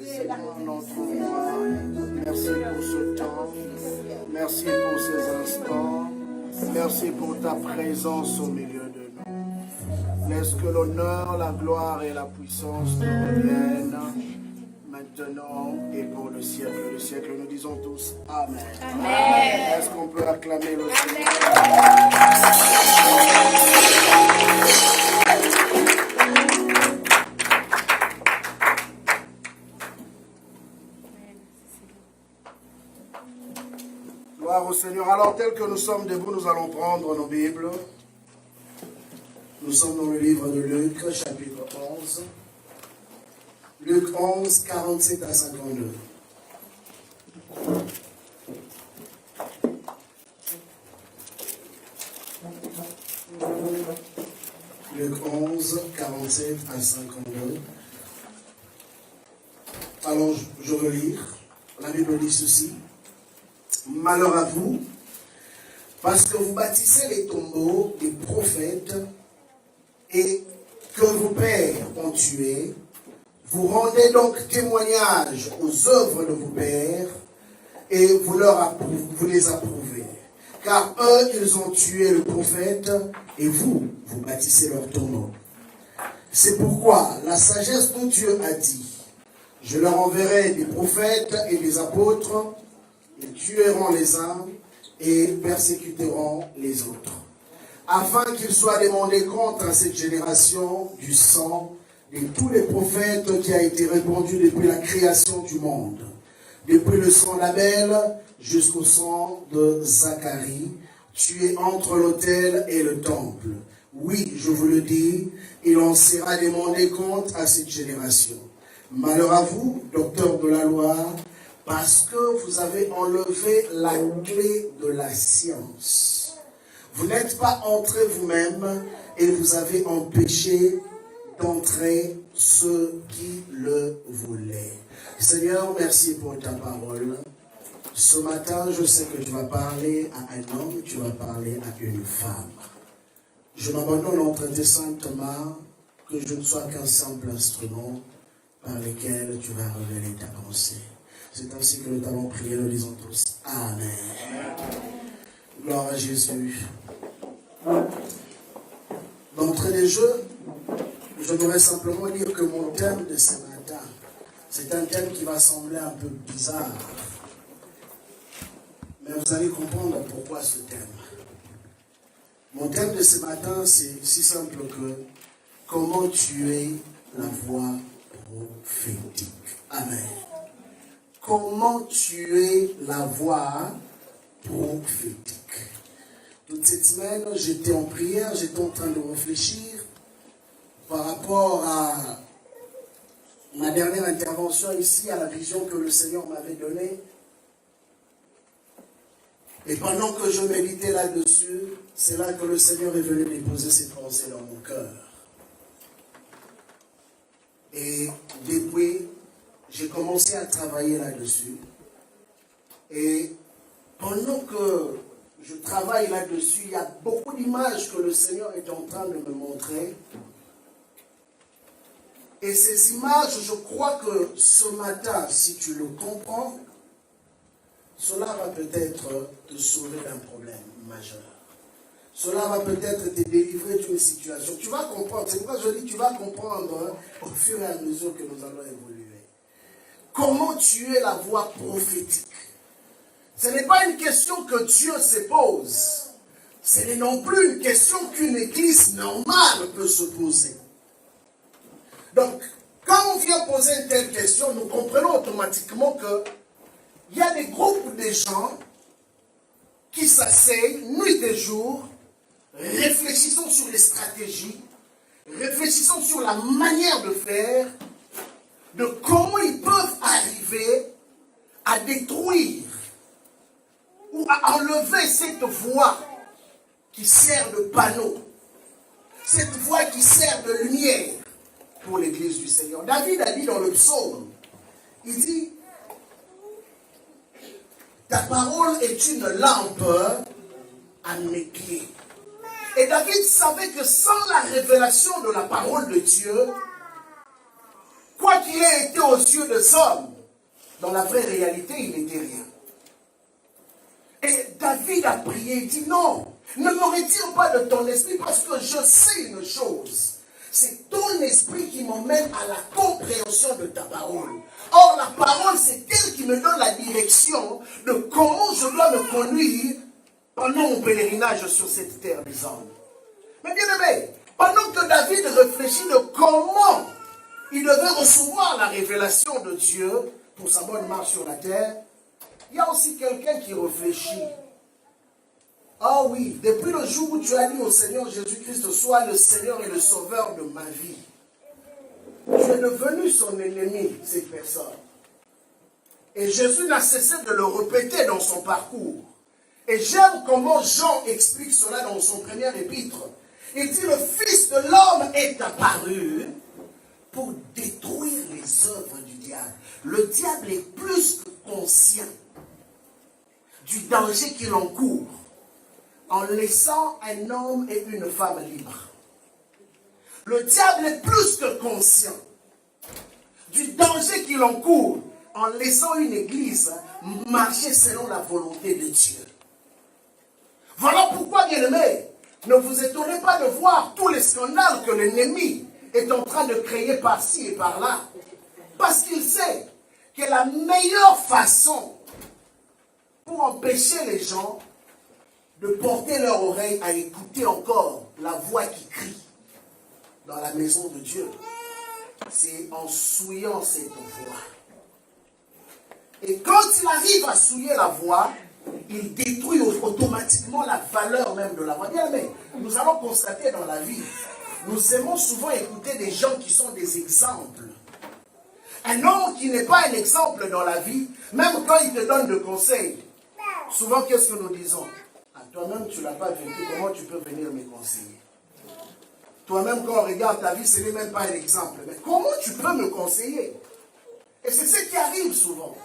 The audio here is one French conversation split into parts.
Seigneur, notre roi, merci pour ce temps, merci pour ces instants, merci pour ta présence au milieu de nous. Laisse que l'honneur, la gloire et la puissance te reviennent maintenant et pour le siècle. Le siècle, nous disons tous Amen. Amen. Est-ce qu'on peut acclamer le Seigneur? Gloire au Seigneur. Alors, tel que nous sommes debout, nous allons prendre nos Bibles. Nous sommes dans le livre de Luc, chapitre 11. Luc 11, 47 à 52. Luc 11, 47 à 52. Alors, je veux lire. La Bible dit ceci. Malheur à vous, parce que vous bâtissez les tombeaux des prophètes et que vos pères ont tués. Vous rendez donc témoignage aux œuvres de vos pères et vous les approuvez. Car eux, ils ont tué le prophète et vous bâtissez leurs tombeaux. C'est pourquoi la sagesse dont Dieu a dit, je leur enverrai des prophètes et des apôtres. Ils tueront les uns et persécuteront les autres, afin qu'il soit demandé compte à cette génération du sang de tous les prophètes qui a été répandu depuis la création du monde, depuis le sang d'Abel jusqu'au sang de Zacharie, tué entre l'autel et le temple. Oui, je vous le dis, il en sera demandé compte à cette génération. Malheur à vous, docteurs de la loi, parce que vous avez enlevé la clé de la science. Vous n'êtes pas entrés vous-même et vous avez empêché d'entrer ceux qui le voulaient. Seigneur, merci pour ta parole. Ce matin, je sais que tu vas parler à un homme, tu vas parler à une femme. Je m'abandonne entre tes saintes mains, que je ne sois qu'un simple instrument par lequel tu vas révéler ta pensée. C'est ainsi que nous t'avons prié, nous disons tous Amen. Gloire à Jésus. D'entrée des jeux, je voudrais simplement dire que mon thème de ce matin, c'est un thème qui va sembler un peu bizarre. Mais vous allez comprendre pourquoi ce thème. Mon thème de ce matin, c'est si simple que comment tuer la voix prophétique. Amen. Comment tuer la voix prophétique. Toute cette semaine, j'étais en prière, j'étais en train de réfléchir par rapport à ma dernière intervention ici, à la vision que le Seigneur m'avait donnée. Et pendant que je méditais là-dessus, c'est là que le Seigneur est venu déposer ses pensées dans mon cœur. Et depuis, j'ai commencé à travailler là-dessus. Et pendant que je travaille là-dessus, il y a beaucoup d'images que le Seigneur est en train de me montrer. Et ces images, je crois que ce matin, si tu le comprends, cela va peut-être te sauver d'un problème majeur. Cela va peut-être te délivrer d'une situation. Tu vas comprendre, c'est pourquoi je dis tu vas comprendre au fur et à mesure que nous allons évoluer. Comment tuer la voix prophétique? Ce n'est pas une question que Dieu se pose. Ce n'est non plus une question qu'une église normale peut se poser. Donc, quand on vient poser une telle question, nous comprenons automatiquement que il y a des groupes de gens qui s'asseyent nuit et jour, réfléchissant sur les stratégies, réfléchissant sur la manière de faire, de comment ils peuvent arriver à détruire ou à enlever cette voix qui sert de panneau, cette voix qui sert de lumière pour l'église du Seigneur. David a dit dans le psaume, il dit, ta parole est une lampe à mes pieds. Et David savait que sans la révélation de la parole de Dieu, quoi qu'il qu'il ait été aux yeux des hommes, dans la vraie réalité, il n'était rien. Et David a prié, il dit non, ne me retire pas de ton esprit parce que je sais une chose. C'est ton esprit qui m'emmène à la compréhension de ta parole. Or, la parole, c'est elle qui me donne la direction de comment je dois me conduire pendant mon pèlerinage sur cette terre des hommes. Mais bien aimé, pendant que David réfléchit de comment il devait recevoir la révélation de Dieu pour sa bonne marche sur la terre, il y a aussi quelqu'un qui réfléchit. Ah oui, depuis le jour où tu as dit au Seigneur Jésus-Christ, sois le Seigneur et le Sauveur de ma vie, tu es devenu son ennemi, cette personne. Et Jésus n'a cessé de le répéter dans son parcours. Et j'aime comment Jean explique cela dans son premier épître. Il dit, le Fils de l'homme est apparu pour détruire les œuvres du diable. Le diable est plus que conscient du danger qu'il encourt en laissant un homme et une femme libres. Le diable est plus que conscient du danger qu'il encourt en laissant une église marcher selon la volonté de Dieu. Voilà pourquoi, bien-aimés, ne vous étonnez pas de voir tous les scandales que l'ennemi est en train de créer par-ci et par-là. Parce qu'il sait que la meilleure façon pour empêcher les gens de porter leur oreille à écouter encore la voix qui crie dans la maison de Dieu, c'est en souillant cette voix. Et quand il arrive à souiller la voix, il détruit automatiquement la valeur même de la voix. Bien, mais nous allons constater dans la vie, nous aimons souvent écouter des gens qui sont des exemples. Un homme qui n'est pas un exemple dans la vie, même quand il te donne des conseils, souvent qu'est-ce que nous disons? Ah, toi-même tu ne l'as pas vécu, comment tu peux venir me conseiller? Toi-même quand on regarde ta vie, ce n'est même pas un exemple. Mais comment tu peux me conseiller? Et c'est ce qui arrive souvent.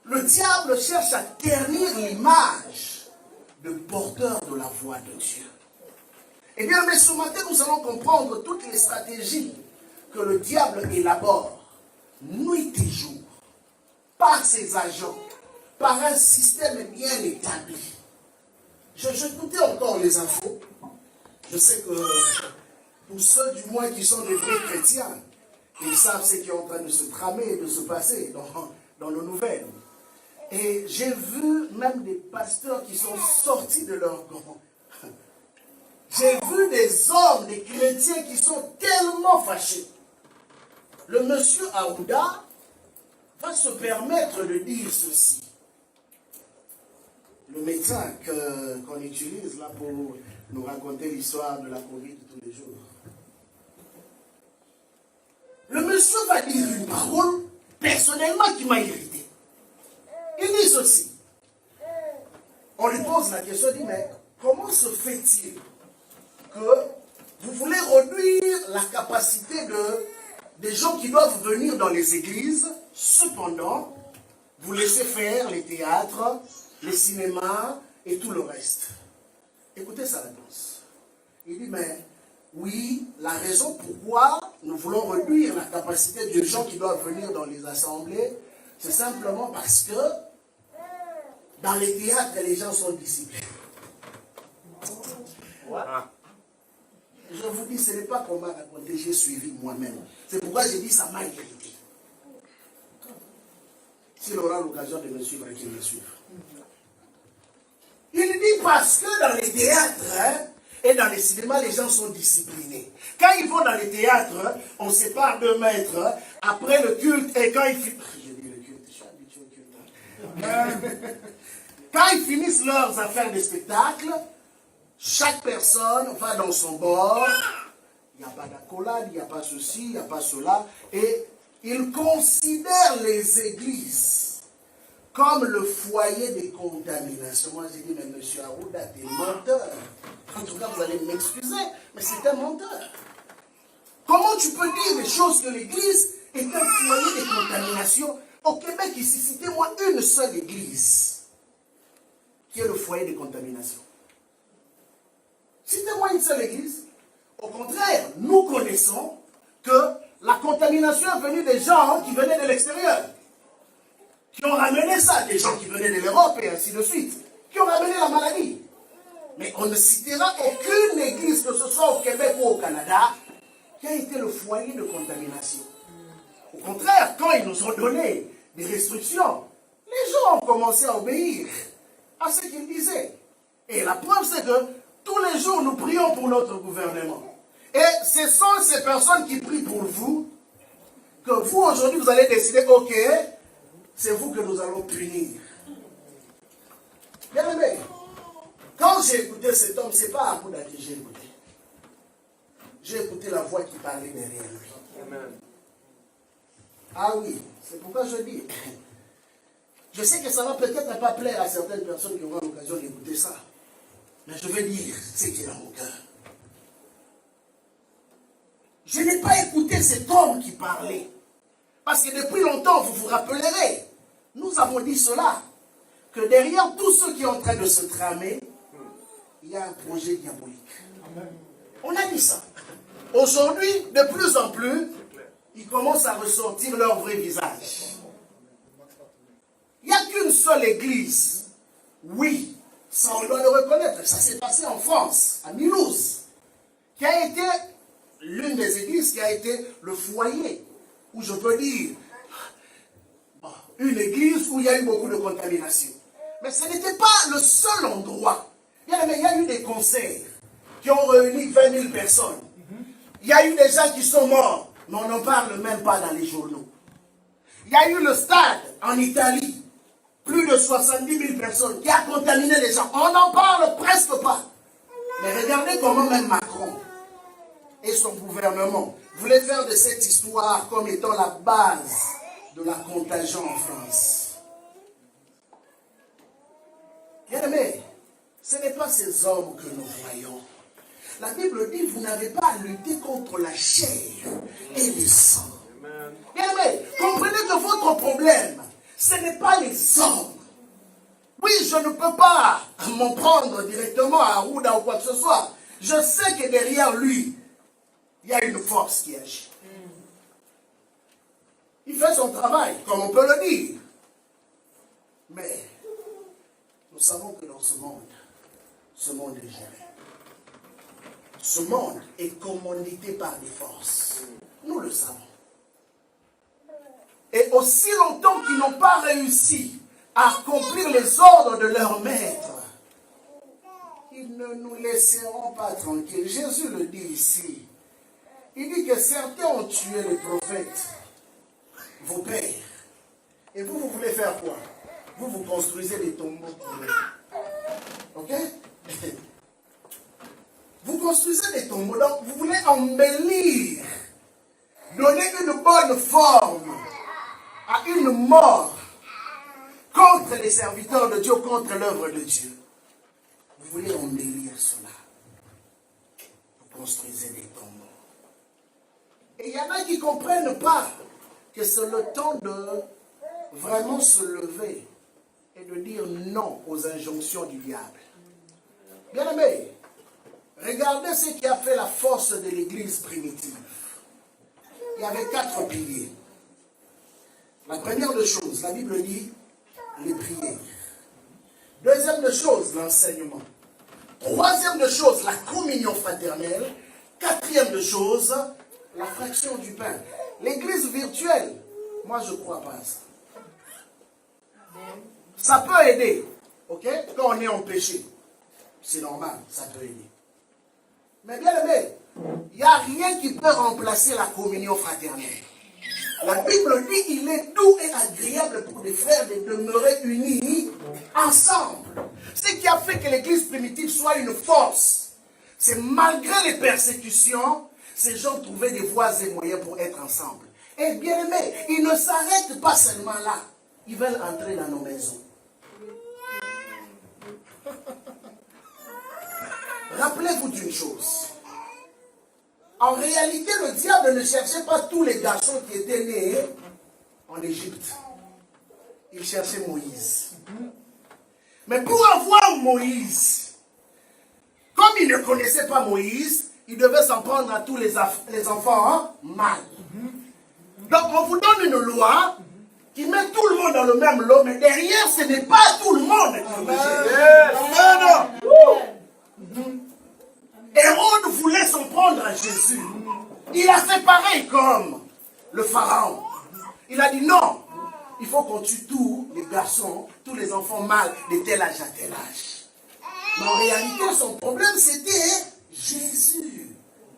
Le diable cherche à ternir l'image de porteur de la voix de Dieu. Eh bien, mais ce matin, nous allons comprendre toutes les stratégies que le diable élabore, nuit et jour, par ses agents, par un système bien établi. Je écoutais encore les infos. Je sais que pour ceux du moins qui sont des vrais chrétiens, ils savent ce qui est en train de se tramer et de se passer dans nos nouvelles. Et j'ai vu même des pasteurs qui sont sortis de leur camp. J'ai vu des hommes, des chrétiens qui sont tellement fâchés. Le monsieur Aouda va se permettre de dire ceci. Le médecin qu'on utilise là pour nous raconter l'histoire de la Covid tous les jours. Le monsieur va dire une parole personnellement qui m'a irrité. Il dit ceci. On lui pose la question, il dit, mais comment se fait-il que vous voulez réduire la capacité des gens qui doivent venir dans les églises, cependant, vous laissez faire les théâtres, les cinémas et tout le reste? Écoutez sa réponse. Il dit, mais oui, la raison pourquoi nous voulons réduire la capacité des gens qui doivent venir dans les assemblées, c'est simplement parce que dans les théâtres, les gens sont disciplinés. Je vous dis, ce n'est pas qu'on m'a raconté, j'ai suivi moi-même. C'est pourquoi j'ai dit, ça m'a irrité. S'il aura l'occasion de me suivre, qu'il me suive. Il dit parce que dans les théâtres et dans les cinémas, les gens sont disciplinés. Quand ils vont dans les théâtres, on sépare 2 mètres. Après le culte, et quand ils finissent... J'ai dit le culte, je suis habitué au culte. Quand ils finissent leurs affaires de spectacle, chaque personne va dans son bord. Il n'y a pas d'accolade, il n'y a pas ceci, il n'y a pas cela. Et ils considèrent les églises comme le foyer des contaminations. Moi, j'ai dit, mais monsieur Aouda, t'es menteur. En tout cas, vous allez m'excuser, mais c'est un menteur. Comment tu peux dire des choses que l'église est un foyer de contamination? Au Québec, ici, citez-moi une seule église qui est le foyer de contamination. Citez-moi une seule église. Au contraire, nous connaissons que la contamination est venue des gens qui venaient de l'extérieur, qui ont ramené ça, des gens qui venaient de l'Europe et ainsi de suite, qui ont ramené la maladie. Mais on ne citera aucune église, que ce soit au Québec ou au Canada, qui a été le foyer de contamination. Au contraire, quand ils nous ont donné des restrictions, les gens ont commencé à obéir à ce qu'ils disaient. Et la preuve, c'est que tous les jours, nous prions pour notre gouvernement. Et ce sont ces personnes qui prient pour vous, que vous, aujourd'hui, vous allez décider, ok, c'est vous que nous allons punir. Bien aimé, quand j'ai écouté cet homme, ce n'est pas à Bouddha que j'ai écouté. J'ai écouté la voix qui parlait derrière lui. Amen. Ah oui, c'est pourquoi je dis. Je sais que ça va peut-être pas plaire à certaines personnes qui auront l'occasion d'écouter ça. Mais je vais dire ce qui est dans mon cœur. Je n'ai pas écouté cet homme qui parlait. Parce que depuis longtemps, vous vous rappellerez, nous avons dit cela, que derrière tout ce qui est en train de se tramer, il y a un projet diabolique. Amen. On a dit ça. Aujourd'hui, de plus en plus, ils commencent à ressortir leur vrai visage. Il n'y a qu'une seule église. Oui, ça on doit le reconnaître. Ça s'est passé en France, à Mulhouse, qui a été l'une des églises qui a été le foyer, où je peux dire, une église où il y a eu beaucoup de contamination. Mais ce n'était pas le seul endroit. Il y a eu des concerts qui ont réuni 20 000 personnes. Il y a eu des gens qui sont morts, mais on n'en parle même pas dans les journaux. Il y a eu le stade en Italie, plus de 70 000 personnes qui a contaminé les gens. On n'en parle presque pas. Mais regardez comment même Macron et son gouvernement voulaient faire de cette histoire comme étant la base de la contagion en France. Bien aimé, ce n'est pas ces hommes que nous voyons. La Bible dit, vous n'avez pas à lutter contre la chair et le sang. Bien aimé, comprenez que votre problème, ce n'est pas les hommes. Oui, je ne peux pas m'en prendre directement à Arruda ou quoi que ce soit. Je sais que derrière lui, il y a une force qui agit. Il fait son travail, comme on peut le dire. Mais nous savons que dans ce monde est géré. Ce monde est commandité par des forces. Nous le savons. Et aussi longtemps qu'ils n'ont pas réussi à accomplir les ordres de leur maître, ils ne nous laisseront pas tranquilles. Jésus le dit ici. Il dit que certains ont tué les prophètes, vos pères. Et vous voulez faire quoi? Vous construisez des tombeaux pour eux. Ok? Vous construisez des tombeaux, donc vous voulez embellir, donner une bonne forme à une mort contre les serviteurs de Dieu, contre l'œuvre de Dieu. Vous voulez embellir cela. Vous construisez des tombeaux. Et il y en a qui ne comprennent pas que c'est le temps de vraiment se lever et de dire non aux injonctions du diable. Bien aimé, regardez ce qui a fait la force de l'église primitive. Il y avait 4 piliers. La première des choses, la Bible dit les prières. Deuxième des choses, l'enseignement. Troisième des choses, la communion fraternelle. Quatrième des choses, la fraction du pain. L'église virtuelle, moi je ne crois pas à ça. Ça peut aider, ok? Quand on est en péché, c'est normal, ça peut aider. Mais bien aimé, il n'y a rien qui peut remplacer la communion fraternelle. La Bible dit qu'il est doux et agréable pour les frères de demeurer unis ensemble. Ce qui a fait que l'église primitive soit une force, c'est malgré les persécutions, ces gens trouvaient des voies et moyens pour être ensemble. Et bien aimé, ils ne s'arrêtent pas seulement là. Ils veulent entrer dans nos maisons. Rappelez-vous d'une chose. En réalité, le diable ne cherchait pas tous les garçons qui étaient nés en Égypte. Il cherchait Moïse. Mais pour avoir Moïse, comme il ne connaissait pas Moïse, il devait s'en prendre à tous les enfants mâles. Donc on vous donne une loi qui met tout le monde dans le même lot, mais derrière, ce n'est pas tout le monde. Hérode voulait s'en prendre à Jésus. Il a fait pareil comme le pharaon. Il a dit non, il faut qu'on tue tous les garçons, tous les enfants mâles de tel âge à tel âge. Mais en réalité, son problème, c'était Jésus.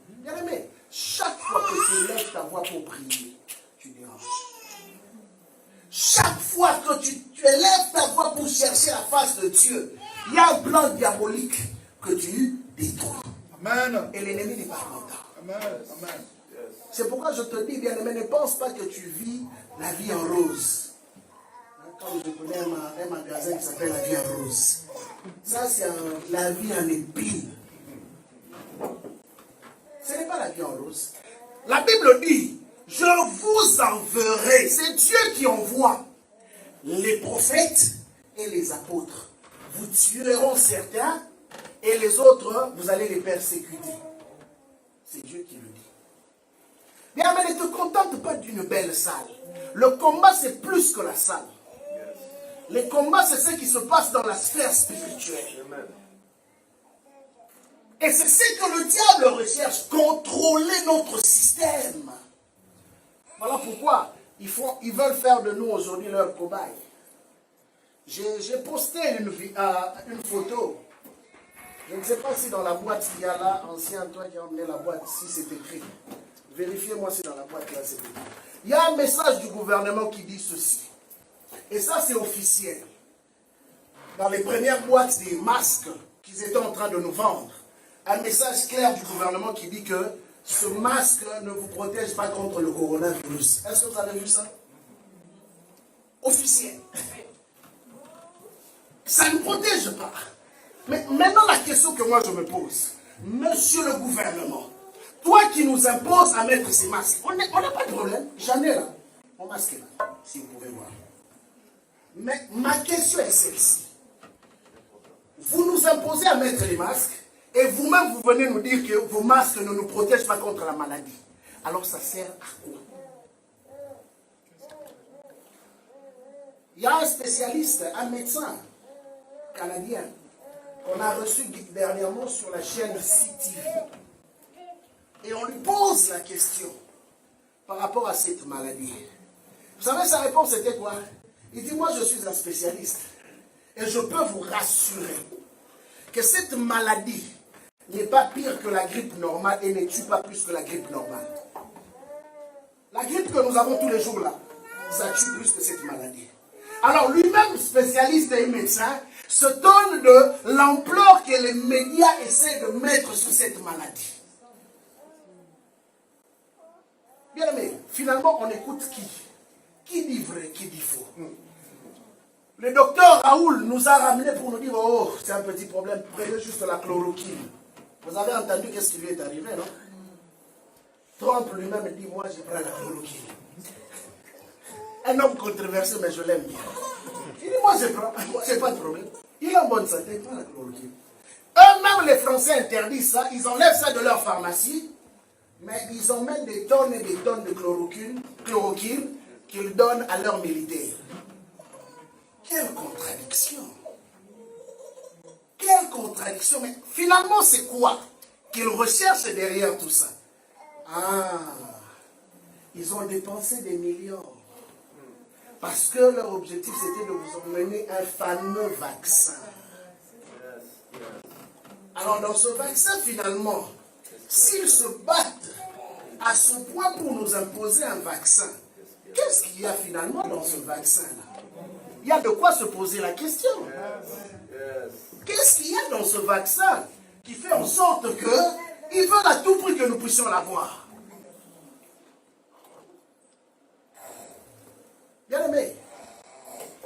Bien aimé, chaque fois que tu lèves ta voix pour prier, tu déranges. Chaque fois que tu élèves ta voix pour chercher la face de Dieu, il y a un plan diabolique que tu détruis. Amen. Et l'ennemi n'est pas content. Amen. Amen. C'est pourquoi je te dis, bien aimé, ne pense pas que tu vis la vie en rose. Comme je connais un magasin qui s'appelle La Vie en Rose. Ça, c'est la vie en épine. Ce n'est pas la vie en rose. La Bible dit, je vous enverrai. C'est Dieu qui envoie les prophètes et les apôtres. Vous tuerez certains et les autres, vous allez les persécuter. C'est Dieu qui le dit. Bien, mais ne te contente pas d'une belle salle. Le combat, c'est plus que la salle. Les combats, c'est ce qui se passe dans la sphère spirituelle. Et c'est ce que le diable recherche, contrôler notre système. Voilà pourquoi ils veulent faire de nous aujourd'hui leur cobaye. J'ai posté une photo. Je ne sais pas si dans la boîte il y a là, ancien, toi qui as emmené la boîte, si c'est écrit. Vérifiez-moi si dans la boîte là c'est écrit. Il y a un message du gouvernement qui dit ceci. Et ça c'est officiel. Dans les premières boîtes des masques qu'ils étaient en train de nous vendre, un message clair du gouvernement qui dit que ce masque ne vous protège pas contre le coronavirus. Est-ce que vous avez vu ça? Officiel. Ça ne protège pas. Mais maintenant la question que moi je me pose, monsieur le gouvernement, toi qui nous imposes à mettre ces masques, on n'a pas de problème, j'en ai là, mon masque est là, si vous pouvez voir. Mais ma question est celle-ci. Vous nous imposez à mettre les masques, et vous-même vous venez nous dire que vos masques ne nous protègent pas contre la maladie. Alors ça sert à quoi? Il y a un spécialiste, un médecin canadien, qu'on a reçu dernièrement sur la chaîne CTV. Et on lui pose la question par rapport à cette maladie. Vous savez, sa réponse était quoi? Il dit, moi je suis un spécialiste. Et je peux vous rassurer que cette maladie n'est pas pire que la grippe normale et ne tue pas plus que la grippe normale. La grippe que nous avons tous les jours là, ça tue plus que cette maladie. Alors lui-même, spécialiste et médecin, se donne de l'ampleur que les médias essaient de mettre sur cette maladie. Bien aimé, finalement on écoute qui? Qui dit vrai, qui dit faux? Le docteur Raoul nous a ramené pour nous dire, oh, c'est un petit problème, prenez juste la chloroquine. Vous avez entendu qu'est-ce qui lui est arrivé, non? Trump lui-même dit, moi je prends la chloroquine. Un homme controversé, mais je l'aime bien. Il dit, moi je prends, moi j'ai pas de problème. Il est en bonne santé, il prend la chloroquine. Eux-mêmes, les Français interdisent ça, ils enlèvent ça de leur pharmacie, mais ils emmènent des tonnes et des tonnes de chloroquine qu'ils donnent à leurs militaires. Quelle contradiction! Quelle contradiction! Mais finalement, c'est quoi qu'ils recherchent derrière tout ça? Ah, ils ont dépensé des millions. Parce que leur objectif, c'était de vous emmener un fameux vaccin. Alors, dans ce vaccin, finalement, s'ils se battent à ce point pour nous imposer un vaccin, qu'est-ce qu'il y a finalement dans ce vaccin-là? Il y a de quoi se poser la question. Qu'est-ce qu'il y a dans ce vaccin qui fait en sorte qu'ils veulent à tout prix que nous puissions l'avoir? Bien aimé,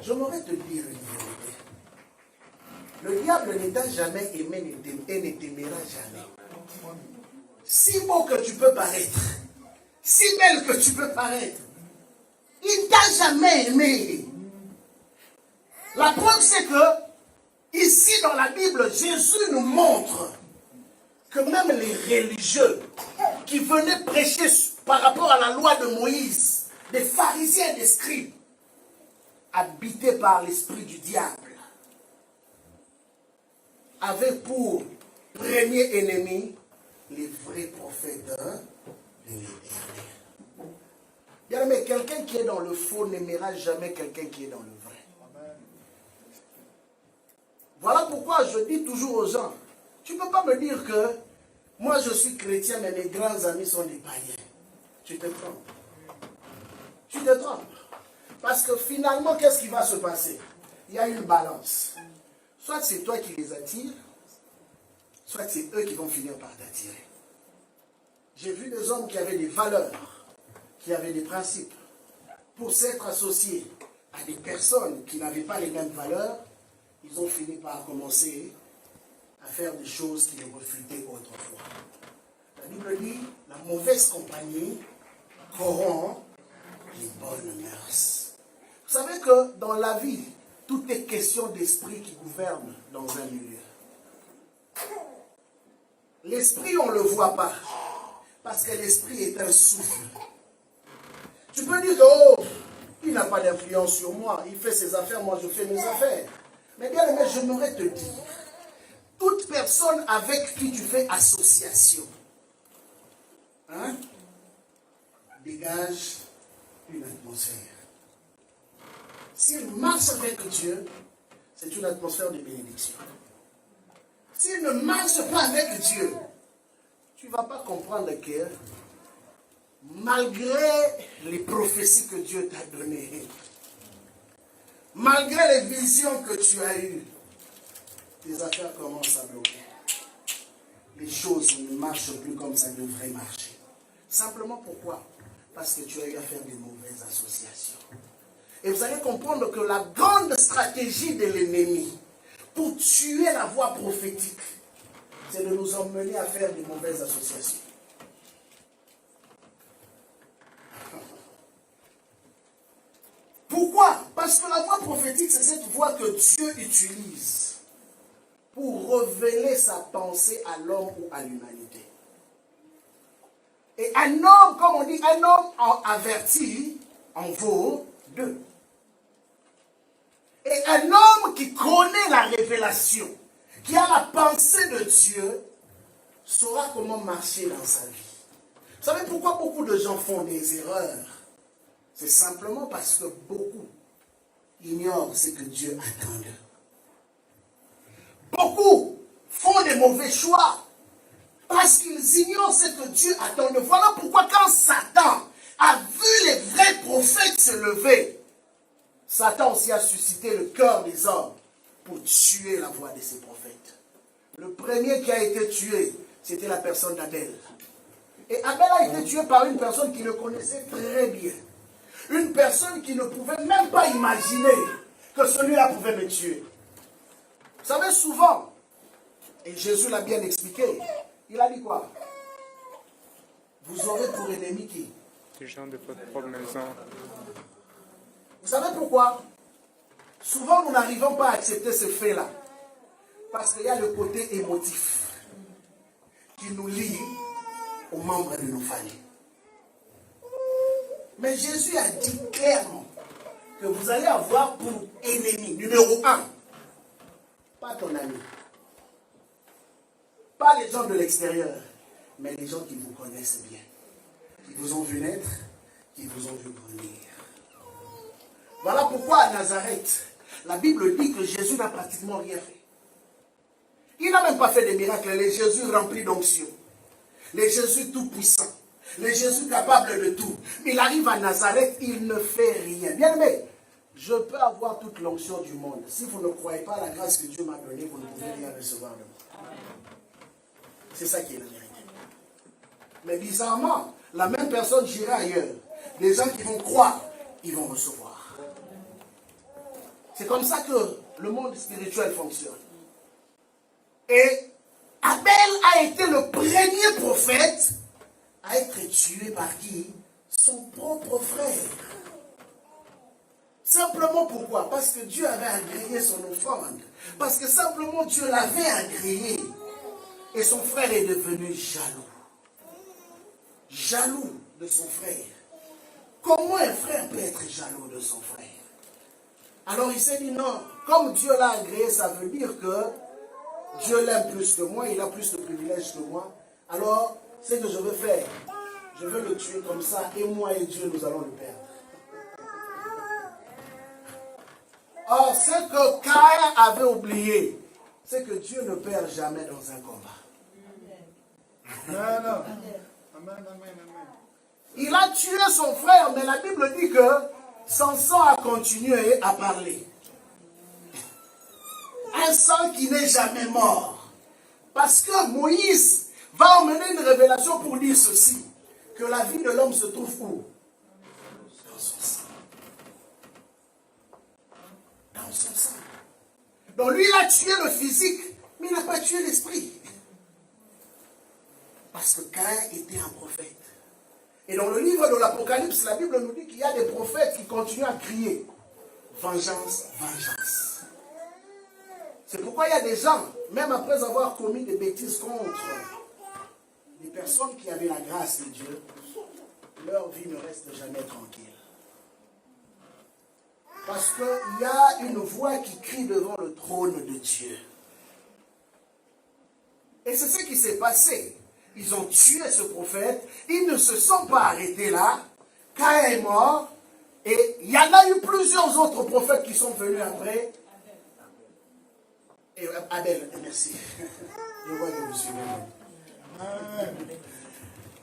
je m'aurais te dire une vérité. Le diable ne t'a jamais aimé et ne t'aimera jamais. Si beau que tu peux paraître, si belle que tu peux paraître, il ne t'a jamais aimé. La preuve, c'est que, ici dans la Bible, Jésus nous montre que même les religieux qui venaient prêcher par rapport à la loi de Moïse, des pharisiens et des scribes, habités par l'esprit du diable, avaient pour premier ennemi les vrais prophètes de l'Éternel. Bien aimé, quelqu'un qui est dans le faux n'aimera jamais quelqu'un qui est dans le vrai. Voilà pourquoi je dis toujours aux gens, tu ne peux pas me dire que moi je suis chrétien mais mes grands amis sont des païens. Tu te trompes. Tu te trompes. Parce que finalement, qu'est-ce qui va se passer? Il y a une balance. Soit c'est toi qui les attires, soit c'est eux qui vont finir par t'attirer. J'ai vu des hommes qui avaient des valeurs, qui avaient des principes. Pour s'être associés à des personnes qui n'avaient pas les mêmes valeurs, ils ont fini par commencer à faire des choses qu'ils refutaient autrefois. La Bible dit, la mauvaise compagnie corrompt les bonnes mœurs. Vous savez que dans la vie, tout est question d'esprit qui gouverne dans un milieu. L'esprit, on ne le voit pas, parce que l'esprit est un souffle. Tu peux dire que, oh, il n'a pas d'influence sur moi, il fait ses affaires, moi je fais mes affaires. Mais bien aimé, j'aimerais te dire, toute personne avec qui tu fais association, hein, dégage une atmosphère. S'il marche avec Dieu, c'est une atmosphère de bénédiction. S'il ne marche pas avec Dieu, tu ne vas pas comprendre que malgré les prophéties que Dieu t'a données, malgré les visions que tu as eues, tes affaires commencent à bloquer. Les choses ne marchent plus comme ça devrait marcher. Simplement pourquoi? Parce que tu as eu à faire des mauvaises associations. Et vous allez comprendre que la grande stratégie de l'ennemi pour tuer la voie prophétique, c'est de nous emmener à faire des mauvaises associations. Pourquoi? Parce que la voie prophétique, c'est cette voie que Dieu utilise pour révéler sa pensée à l'homme ou à l'humanité. Et un homme, comme on dit, un homme averti en vaut deux. Et un homme qui connaît la révélation, qui a la pensée de Dieu, saura comment marcher dans sa vie. Vous savez pourquoi beaucoup de gens font des erreurs? C'est simplement parce que beaucoup ignorent ce que Dieu attend d'eux. Beaucoup font des mauvais choix parce qu'ils ignorent ce que Dieu attend d'eux. Voilà pourquoi quand Satan a vu les vrais prophètes se lever, Satan aussi a suscité le cœur des hommes pour tuer la voix de ces prophètes. Le premier qui a été tué, c'était la personne d'Abel. Et Abel a été tué par une personne qui le connaissait très bien. Une personne qui ne pouvait même pas imaginer que celui-là pouvait me tuer. Vous savez, souvent, et Jésus l'a bien expliqué, il a dit quoi? Vous aurez pour ennemi qui? Les gens de votre propre maison. Vous savez pourquoi? Souvent, nous n'arrivons pas à accepter ce fait-là. Parce qu'il y a le côté émotif qui nous lie aux membres de nos familles. Mais Jésus a dit clairement que vous allez avoir pour ennemi, numéro 1, pas ton ami, pas les gens de l'extérieur, mais les gens qui vous connaissent bien, qui vous ont vu naître, qui vous ont vu grandir. Voilà pourquoi à Nazareth, la Bible dit que Jésus n'a pratiquement rien fait. Il n'a même pas fait des miracles. Les Jésus remplis d'onction, les Jésus tout-puissants, les Jésus capables de tout. Mais il arrive à Nazareth, il ne fait rien. Bien aimé, je peux avoir toute l'onction du monde. Si vous ne croyez pas à la grâce que Dieu m'a donnée, vous ne pouvez rien recevoir de moi. C'est ça qui est la vérité. Mais bizarrement, la même personne j'irai ailleurs. Les gens qui vont croire, ils vont recevoir. C'est comme ça que le monde spirituel fonctionne. Et Abel a été le premier prophète à être tué par qui? Son propre frère. Simplement pourquoi? Parce que Dieu avait agréé son offrande. Parce que simplement Dieu l'avait agréé. Et son frère est devenu jaloux. Jaloux de son frère. Comment un frère peut être jaloux de son frère? Alors il s'est dit non, comme Dieu l'a agréé, ça veut dire que Dieu l'aime plus que moi, il a plus de privilèges que moi. Alors, ce que je veux faire, je veux le tuer comme ça, et moi et Dieu, nous allons le perdre. Or, ce que Caïn avait oublié, c'est que Dieu ne perd jamais dans un combat. Amen. Amen, amen. Il a tué son frère, mais la Bible dit que son sang a continué à parler. Un sang qui n'est jamais mort. Parce que Moïse va emmener une révélation pour dire ceci, que la vie de l'homme se trouve où? Dans son sang. Dans son sang. Donc lui, il a tué le physique, mais il n'a pas tué l'esprit. Parce que Caïn était un prophète. Et dans le livre de l'Apocalypse, la Bible nous dit qu'il y a des prophètes qui continuent à crier vengeance, vengeance. C'est pourquoi il y a des gens, même après avoir commis des bêtises contre des personnes qui avaient la grâce de Dieu, leur vie ne reste jamais tranquille. Parce qu'il y a une voix qui crie devant le trône de Dieu. Et c'est ce qui s'est passé. Ils ont tué ce prophète. Ils ne se sont pas arrêtés là. Caïn est mort. Et il y en a eu plusieurs autres prophètes qui sont venus après. Et Abel, merci. Je vois que vous suivez.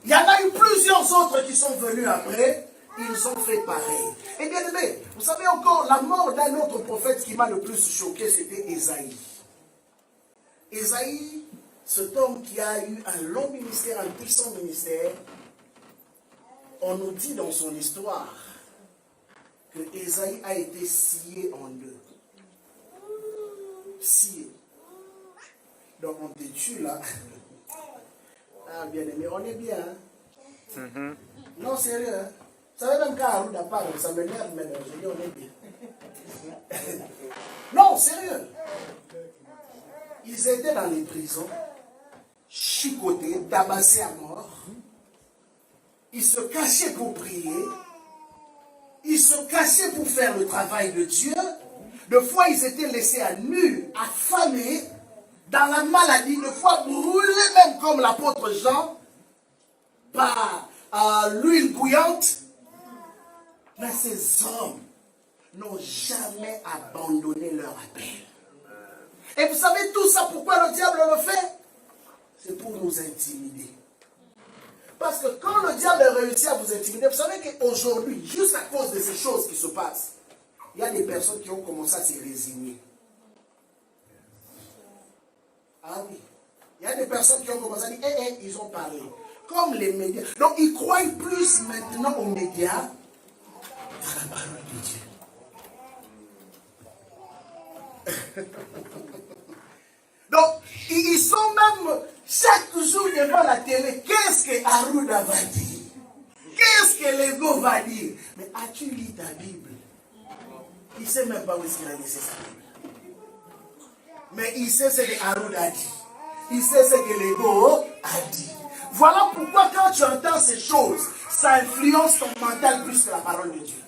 Il y en a eu plusieurs autres qui sont venus après. Ils ont fait pareil. Et bien aimé, vous savez encore, la mort d'un autre prophète qui m'a le plus choqué, c'était Ésaïe. Ésaïe, cet homme qui a eu un long ministère, un puissant ministère, on nous dit dans son histoire que Ésaïe a été scié en deux. Scié. Donc on te tue là. Ah bien aimé, on est bien. Hein? Non, sérieux. Hein? Vous savez même quand Haroud parle, ça m'énerve, mais je dis on est bien. Non, sérieux. Ils étaient dans les prisons, chicotés, tabassés à mort. Ils se cachaient pour prier. Ils se cachaient pour faire le travail de Dieu. Des fois, ils étaient laissés à nu, affamés, dans la maladie, des fois brûlés même comme l'apôtre Jean, par l'huile bouillante. Mais ces hommes n'ont jamais abandonné leur appel. Et vous savez tout ça, pourquoi le diable le fait? C'est pour nous intimider. Parce que quand le diable réussit à vous intimider, vous savez qu'aujourd'hui, juste à cause de ces choses qui se passent, il y a des personnes qui ont commencé à se résigner. Ah oui. Il y a des personnes qui ont commencé à dire, ils ont parlé. Comme les médias. Donc ils croient plus maintenant aux médias qu'à la parole de Dieu. Donc, ils sont même chaque jour devant la télé. Qu'est-ce que Harouda va dire? Qu'est-ce que l'ego va dire? Mais as-tu lu ta Bible? Il ne sait même pas où est-ce qu'il a laissé sa Bible. Mais il sait ce que Harouda a dit. Il sait ce que l'ego a dit. Voilà pourquoi quand tu entends ces choses, ça influence ton mental plus que la parole de Dieu.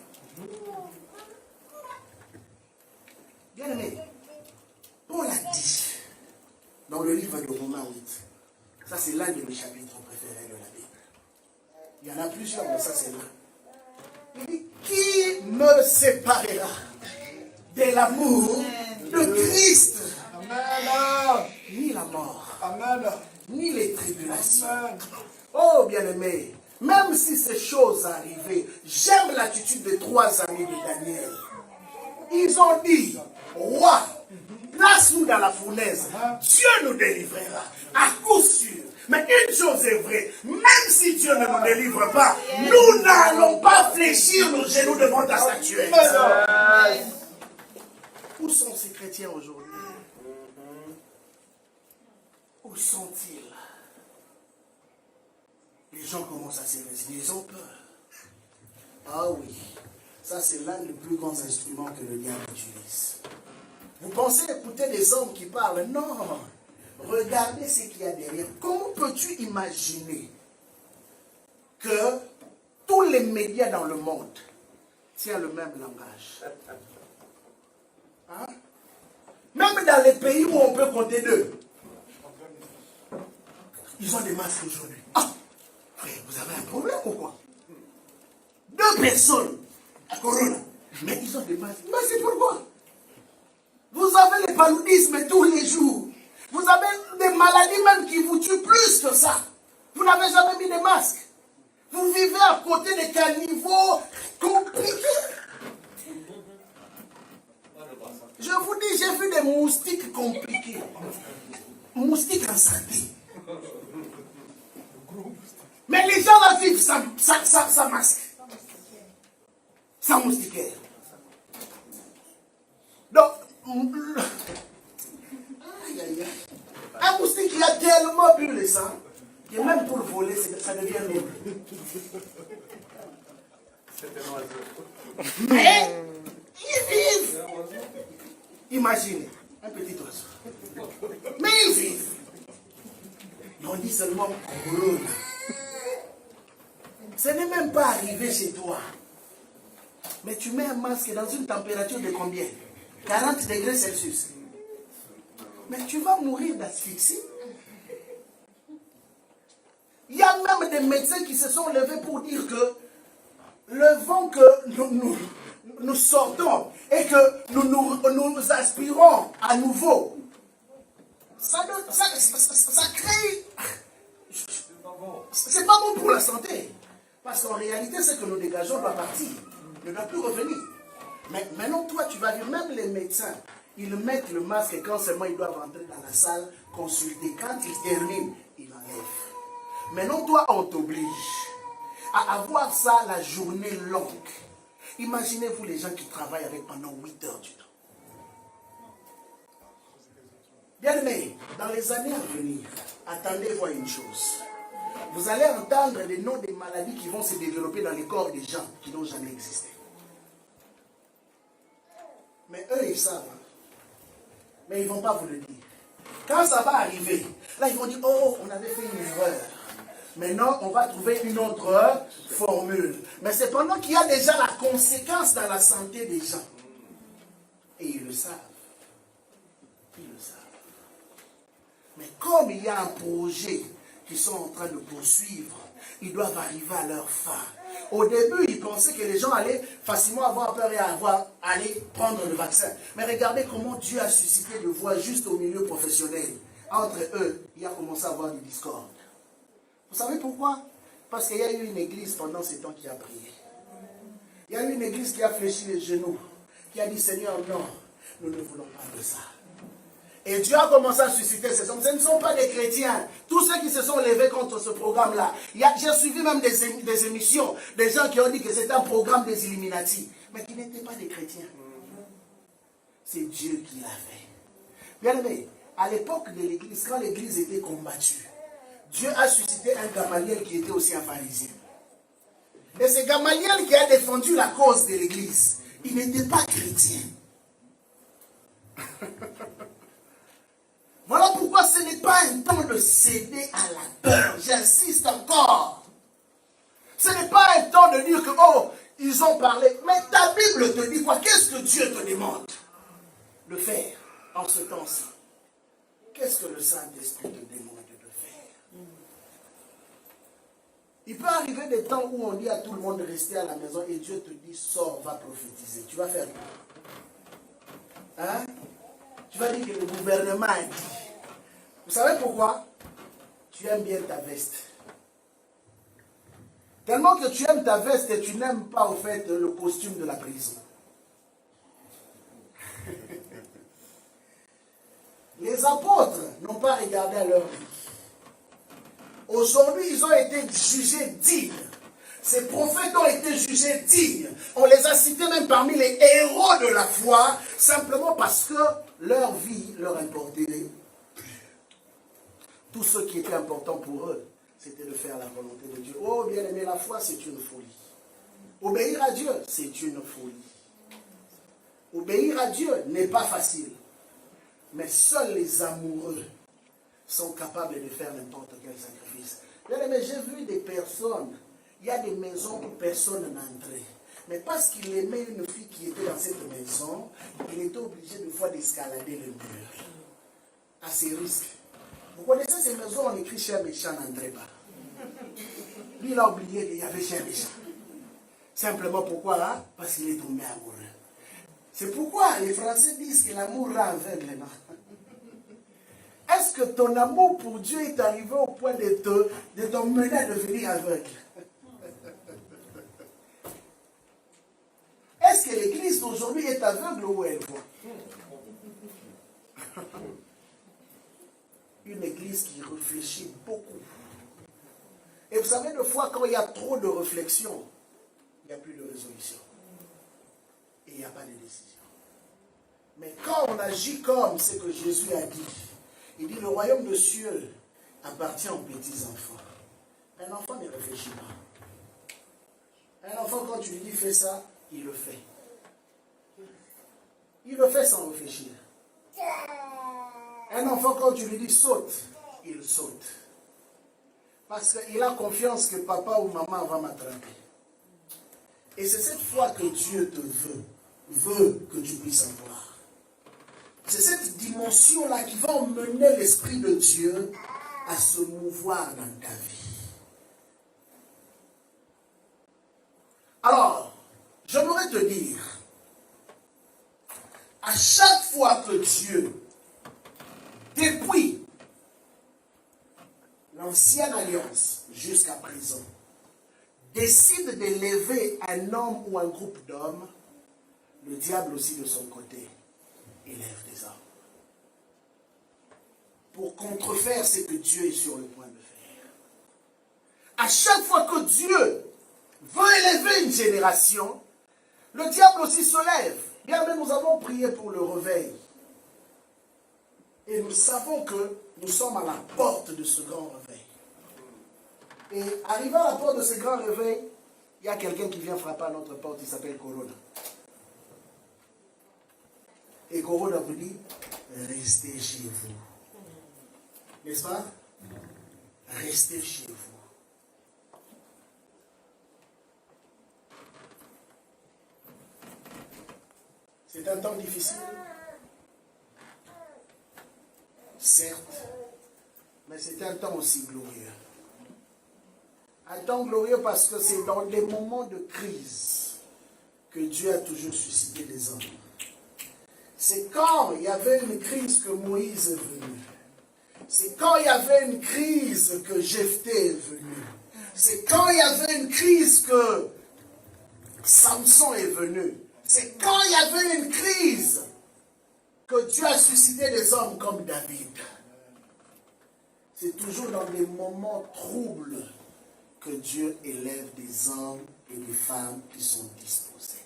Bien aimé, Paul a dit dans le livre de Romains 8, ça c'est l'un de mes chapitres préférés de la Bible. Il y en a plusieurs, mais ça c'est l'un. Il dit, qui me séparera de l'amour de Christ? Amen. Ni la mort, amen, ni les tribulations. Amen. Oh bien-aimé, même si ces choses arrivaient, j'aime l'attitude des 3 amis de Daniel. Ils ont dit, roi, place-nous dans la fournaise. Dieu nous délivrera, à coup sûr. Mais une chose est vraie, même si Dieu ne nous délivre pas, nous n'allons pas fléchir nos genoux devant ta statuette. Où sont ces chrétiens aujourd'hui? Où sont-ils? Les gens commencent à se résigner, ils ont peur. Ah oui, ça c'est l'un des plus grands instruments que le diable utilise. Vous pensez écouter des hommes qui parlent? Non, regardez ce qu'il y a derrière. Comment peux-tu imaginer que tous les médias dans le monde tiennent le même langage? Hein? Même dans les pays où on peut compter deux, ils ont des masques aujourd'hui. Ah, frère, vous avez un problème ou quoi? Deux personnes à Corona, mais ils ont des masques. Mais c'est pourquoi? Vous avez le paludisme tous les jours. Vous avez des maladies même qui vous tuent plus que ça. Vous n'avez jamais mis de masque. Vous vivez à côté de caniveaux compliqués. Je vous dis, j'ai vu des moustiques compliqués. Moustiques en santé. Mais les gens là vivent sans masque. Sans moustiquaire. Donc, aïe, aïe, aïe. Un moustique qui a tellement bu le sang, que même pour voler, ça devient lourd. Mais, ils vivent. Imaginez, un petit oiseau. Mais ils vivent. Et on dit seulement Corona. Ce n'est même pas arrivé chez toi. Mais tu mets un masque dans une température de combien? 40 degrés Celsius. Mais tu vas mourir d'asphyxie. Il y a même des médecins qui se sont levés pour dire que le vent que nous sortons et que nous aspirons à nouveau, ça crée... C'est pas bon pour la santé. Parce qu'en réalité, ce que nous dégageons doit partir. Ne doit plus revenir. Mais maintenant, toi, tu vas dire, même les médecins, ils mettent le masque et quand seulement ils doivent entrer dans la salle, consulter. Quand ils terminent, ils l'enlèvent. Maintenant, toi, on t'oblige à avoir ça la journée longue. Imaginez-vous les gens qui travaillent avec pendant 8 heures du temps. Bien aimé, dans les années à venir, attendez-vous une chose. Vous allez entendre les noms des maladies qui vont se développer dans les corps des gens qui n'ont jamais existé. Mais eux, ils savent. Mais ils ne vont pas vous le dire. Quand ça va arriver, là, ils vont dire, oh, on avait fait une erreur. Maintenant, on va trouver une autre formule. Mais c'est pendant qu'il y a déjà la conséquence dans la santé des gens. Et ils le savent. Ils le savent. Mais comme il y a un projet qu'ils sont en train de poursuivre, ils doivent arriver à leur fin. Au début, ils pensaient que les gens allaient facilement avoir peur et aller prendre le vaccin. Mais regardez comment Dieu a suscité de voix juste au milieu professionnel. Entre eux, il a commencé à avoir des discordes. Vous savez pourquoi? Parce qu'il y a eu une église pendant ces temps qui a prié. Il y a eu une église qui a fléchi les genoux, qui a dit, Seigneur, non, nous ne voulons pas de ça. Et Dieu a commencé à susciter ces hommes. Ce ne sont pas des chrétiens. Tous ceux qui se sont levés contre ce programme-là. J'ai suivi même des émissions, des gens qui ont dit que c'était un programme des Illuminati, mais qui n'étaient pas des chrétiens. C'est Dieu qui l'a fait. Bien aimé, à l'époque de l'église, quand l'église était combattue, Dieu a suscité un Gamaliel qui était aussi un pharisien. Et c'est Gamaliel qui a défendu la cause de l'église. Il n'était pas chrétien. Voilà pourquoi ce n'est pas un temps de céder à la peur. J'insiste encore. Ce n'est pas un temps de dire que, oh, ils ont parlé. Mais ta Bible te dit quoi? Qu'est-ce que Dieu te demande de faire en ce temps-ci? Qu'est-ce que le Saint-Esprit te demande de faire? Il peut arriver des temps où on dit à tout le monde de rester à la maison et Dieu te dit, sors, va prophétiser. Tu vas faire quoi? Hein? Tu vas dire que le gouvernement a dit. Vous savez pourquoi? Tu aimes bien ta veste. Tellement que tu aimes ta veste et tu n'aimes pas au fait le costume de la prison. Les apôtres n'ont pas regardé à leur vie. Aujourd'hui, ils ont été jugés dignes. Ces prophètes ont été jugés dignes. On les a cités même parmi les héros de la foi, simplement parce que leur vie leur importait plus. Tout ce qui était important pour eux, c'était de faire la volonté de Dieu. Oh, bien aimé, la foi, c'est une folie. Obéir à Dieu, c'est une folie. Obéir à Dieu n'est pas facile. Mais seuls les amoureux sont capables de faire n'importe quel sacrifice. Mais j'ai vu des personnes, il y a des maisons où personne n'entrait. Mais parce qu'il aimait une fille qui était dans cette maison, il était obligé de fois d'escalader le mur. À ses risques. Vous connaissez ces maisons, on écrit chien méchant, n'entrez pas. Lui, il a oublié qu'il y avait chien méchant. Simplement pourquoi? Hein? Parce qu'il est tombé amoureux. C'est pourquoi les Français disent que l'amour rend aveugle. Est-ce que ton amour pour Dieu est arrivé au point de t'emmener à devenir aveugle? Est-ce que l'église d'aujourd'hui est aveugle ou elle voit? Une église qui réfléchit beaucoup. Et vous savez, des fois, quand il y a trop de réflexion, il n'y a plus de résolution. Et il n'y a pas de décision. Mais quand on agit comme ce que Jésus a dit, il dit, le royaume de cieux appartient aux petits enfants. Un enfant ne réfléchit pas. Un enfant, quand tu lui dis, fais ça, il le fait. Il le fait sans réfléchir. Un enfant, quand tu lui dis, saute, il saute. Parce qu'il a confiance que papa ou maman va m'attraper. Et c'est cette foi que Dieu te veut que tu puisses avoir. C'est cette dimension-là qui va emmener l'Esprit de Dieu à se mouvoir dans ta vie. Alors, j'aimerais te dire, à chaque fois que Dieu, depuis l'ancienne alliance jusqu'à présent, décide d'élever un homme ou un groupe d'hommes, le diable aussi de son côté élève des hommes. Pour contrefaire ce que Dieu est sur le point de faire. À chaque fois que Dieu veut élever une génération, le diable aussi se lève. Bien même nous avons prié pour le réveil. Et nous savons que nous sommes à la porte de ce grand réveil. Et arrivant à la porte de ce grand réveil, il y a quelqu'un qui vient frapper à notre porte, il s'appelle Corona. Et Corona vous dit, restez chez vous. N'est-ce pas? Restez chez vous. C'est un temps difficile. Certes, mais c'est un temps aussi glorieux. Un temps glorieux parce que c'est dans les moments de crise que Dieu a toujours suscité des hommes. C'est quand il y avait une crise que Moïse est venu. C'est quand il y avait une crise que Jephthé est venu. C'est quand il y avait une crise que Samson est venu. C'est quand il y avait une crise que Dieu a suscité des hommes comme David. C'est toujours dans des moments troubles que Dieu élève des hommes et des femmes qui sont disposés.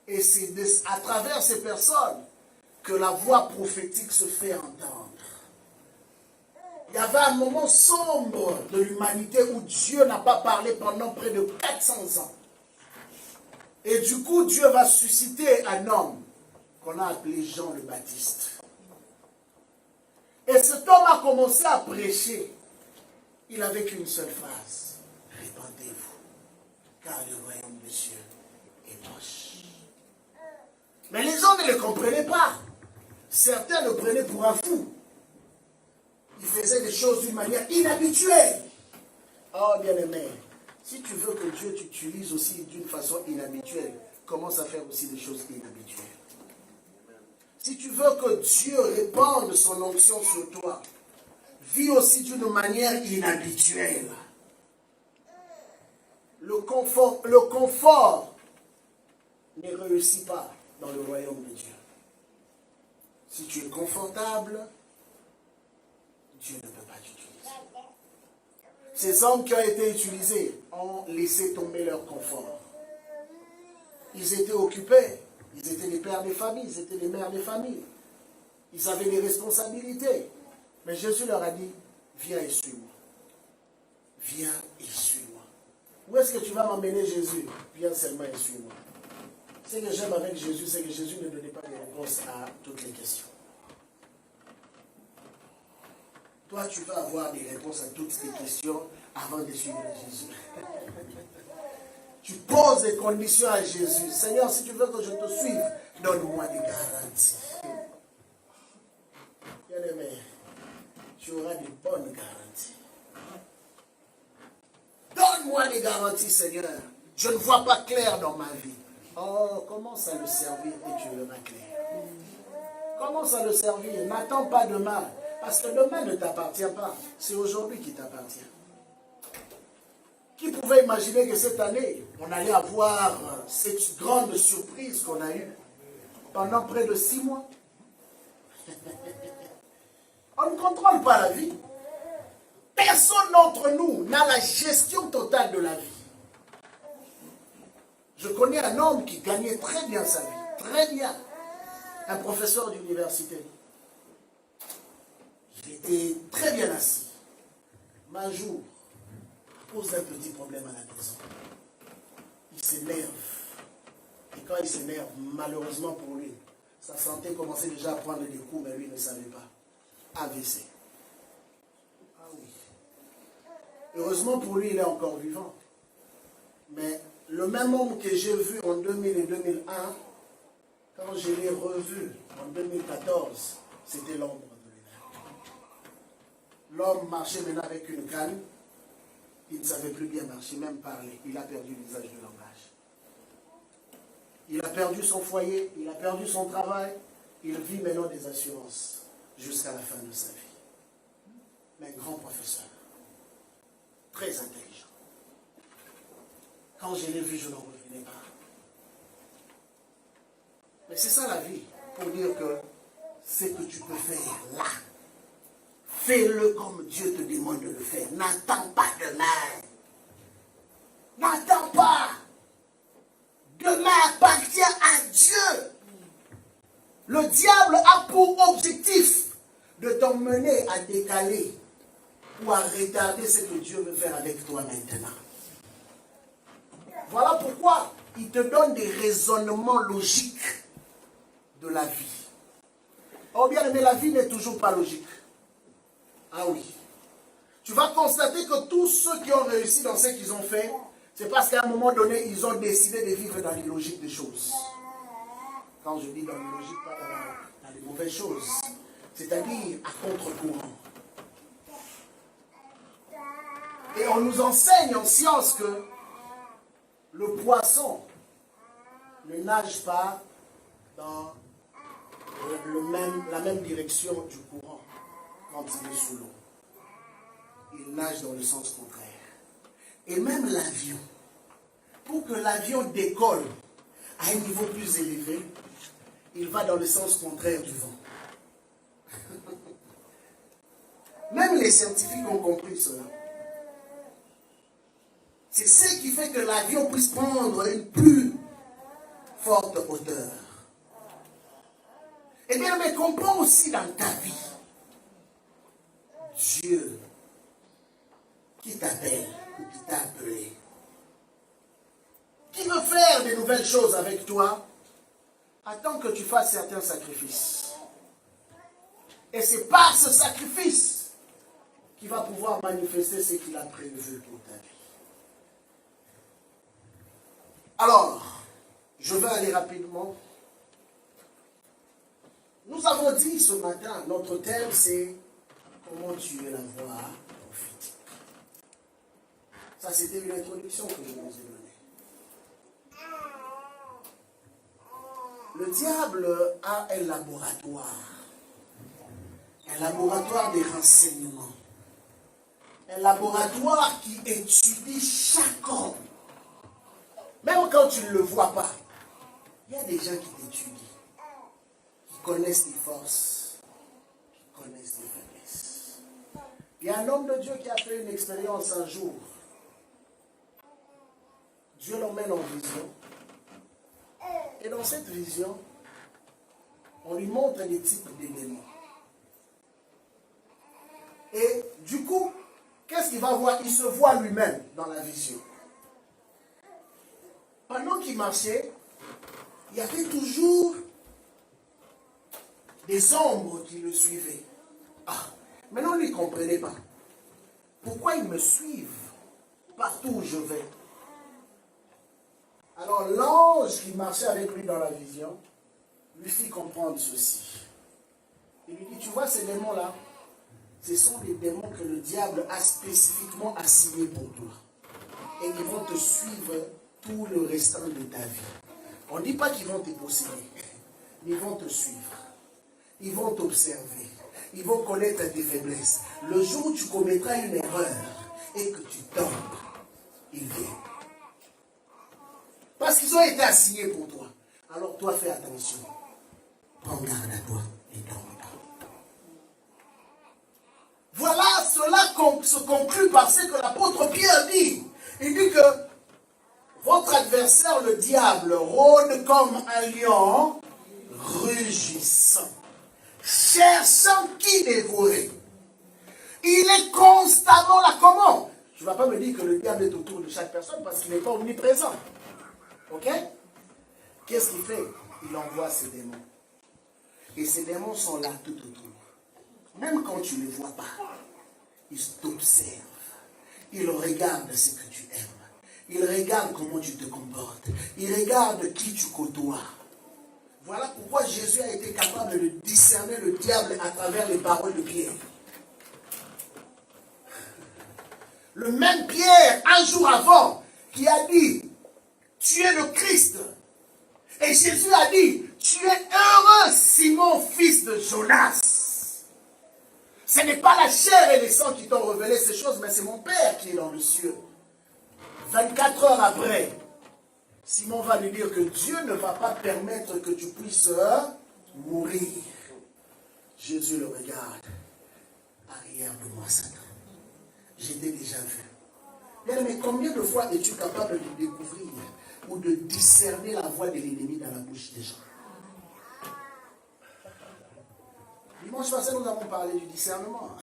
Et c'est à travers ces personnes que la voix prophétique se fait entendre. Il y avait un moment sombre de l'humanité où Dieu n'a pas parlé pendant près de 400 ans. Et du coup, Dieu va susciter un homme qu'on a appelé Jean le Baptiste. Et cet homme a commencé à prêcher. Il n'avait qu'une seule phrase. Répandez-vous, car le royaume des cieux est proche. Mais les gens ne le comprenaient pas. Certains le prenaient pour un fou. Il faisait des choses d'une manière inhabituelle. Oh bien-aimé, si tu veux que Dieu t'utilise aussi d'une façon inhabituelle, commence à faire aussi des choses inhabituelles. Si tu veux que Dieu répande son onction sur toi, vis aussi d'une manière inhabituelle. Le confort ne réussit pas dans le royaume de Dieu. Si tu es confortable, Dieu ne peut pas t'utiliser. Ces hommes qui ont été utilisés ont laissé tomber leur confort. Ils étaient occupés. Ils étaient les pères des familles, ils étaient les mères des familles. Ils avaient des responsabilités. Mais Jésus leur a dit, viens et suis-moi. Viens et suis-moi. Où est-ce que tu vas m'emmener, Jésus? Viens seulement et suis-moi. Ce que j'aime avec Jésus, c'est que Jésus ne donnait pas de réponse à toutes les questions. toi, tu vas avoir des réponses à toutes tes questions avant de suivre Jésus. Tu poses des conditions à Jésus. Seigneur, si tu veux que je te suive, donne-moi des garanties. Bien-aimé, tu auras des bonnes garanties. Donne-moi des garanties, Seigneur. Je ne vois pas clair dans ma vie. Oh, commence à le servir et tu verras clair. Commence à le servir. N'attends pas demain. Parce que demain ne t'appartient pas. C'est aujourd'hui qui t'appartient. Qui pouvait imaginer que cette année, on allait avoir cette grande surprise qu'on a eue pendant près de 6 mois? On ne contrôle pas la vie. Personne d'entre nous n'a la gestion totale de la vie. Je connais un homme qui gagnait très bien sa vie, très bien. Un professeur d'université. Il était très bien assis. Mais un jour, pose un petit problème à la maison. Il s'énerve. Et quand il s'énerve, malheureusement pour lui, sa santé commençait déjà à prendre des coups, mais lui ne savait pas. AVC. Ah oui. Heureusement pour lui, il est encore vivant. Mais le même homme que j'ai vu en 2000 et 2001, quand je l'ai revu en 2014, c'était l'ombre de lui. L'homme marchait maintenant avec une canne. Il ne savait plus bien marcher, même parler. Il a perdu l'usage du langage. Il a perdu son foyer, il a perdu son travail. Il vit maintenant des assurances jusqu'à la fin de sa vie. Mais un grand professeur, très intelligent. Quand je l'ai vu, je n'en revenais pas. Mais c'est ça la vie, pour dire que ce que tu peux faire là, fais-le comme Dieu te demande de le faire. N'attends pas demain. N'attends pas. Demain appartient à Dieu. Le diable a pour objectif de t'emmener à décaler ou à retarder ce que Dieu veut faire avec toi maintenant. Voilà pourquoi il te donne des raisonnements logiques de la vie. Oh bien, mais la vie n'est toujours pas logique. Ah oui. Tu vas constater que tous ceux qui ont réussi dans ce qu'ils ont fait, c'est parce qu'à un moment donné, ils ont décidé de vivre dans les logiques des choses. Quand je dis dans les logiques, pas dans les mauvaises choses. C'est-à-dire à contre-courant. Et on nous enseigne en science que le poisson ne nage pas dans la même direction du courant quand il est sous l'eau. Il nage dans le sens contraire. Et même l'avion, pour que l'avion décolle à un niveau plus élevé, il va dans le sens contraire du vent. Même les scientifiques ont compris cela. C'est ce qui fait que l'avion puisse prendre une plus forte hauteur. Eh bien, mais comprends aussi dans ta vie, Dieu qui t'appelle ou qui t'a appelé, qui veut faire de nouvelles choses avec toi, attends que tu fasses certains sacrifices. Et c'est par ce sacrifice qu'il va pouvoir manifester ce qu'il a prévu pour ta vie. Alors, je vais aller rapidement. Nous avons dit ce matin, notre thème c'est comment tuer la voix prophétique. Ça c'était une introduction que je vous ai donnée. Le diable a un laboratoire des renseignements. Un laboratoire qui étudie chaque homme. Même quand tu ne le vois pas, il y a des gens qui t'étudient, qui connaissent tes forces, qui connaissent tes faiblesses. Il y a un homme de Dieu qui a fait une expérience un jour. Dieu l'emmène en vision. Et dans cette vision, on lui montre des types d'éléments. Et du coup, qu'est-ce qu'il va voir? Il se voit lui-même dans la vision. Pendant qu'il marchait, il y avait toujours des ombres qui le suivaient. Ah, Maintenant, ils ne comprenaient pas. Pourquoi ils me suivent partout où je vais? Alors l'ange qui marchait avec lui dans la vision lui fit comprendre ceci. Il lui dit, tu vois ces démons-là, ce sont des démons que le diable a spécifiquement assignés pour toi. Et ils vont te suivre tout le restant de ta vie. On ne dit pas qu'ils vont te posséder, mais ils vont te suivre. Ils vont t'observer. Ils vont connaître tes faiblesses. Le jour où tu commettras une erreur et que tu tombes, ils viennent. Parce qu'ils ont été assignés pour toi. Alors toi, fais attention. Prends garde à toi et tombe pas. Voilà, cela se conclut par ce que l'apôtre Pierre dit. Il dit que votre adversaire, le diable, rôde comme un lion rugissant, cherchant qui dévorer. Il est constamment là. Comment? Tu ne vas pas me dire que le diable est autour de chaque personne parce qu'il n'est pas omniprésent. Ok? Qu'est-ce qu'il fait? Il envoie ses démons. Et ces démons sont là tout autour. Même quand tu ne les vois pas, ils t'observent. Ils regardent ce que tu aimes. Ils regardent comment tu te comportes. Ils regardent qui tu côtoies. Voilà pourquoi Jésus a été capable de discerner le diable à travers les paroles de Pierre. Le même Pierre, un jour avant, qui a dit, tu es le Christ. Et Jésus a dit, tu es heureux, Simon, fils de Jonas. Ce n'est pas la chair et les sangs qui t'ont révélé ces choses, mais c'est mon Père qui est dans le ciel. 24 heures après, Simon va lui dire que Dieu ne va pas permettre que tu puisses mourir. Jésus le regarde. Arrière de moi, Satan. Je t'ai déjà vu. Mais combien de fois es-tu capable de découvrir ou de discerner la voix de l'ennemi dans la bouche des gens? Dimanche passé, nous avons parlé du discernement.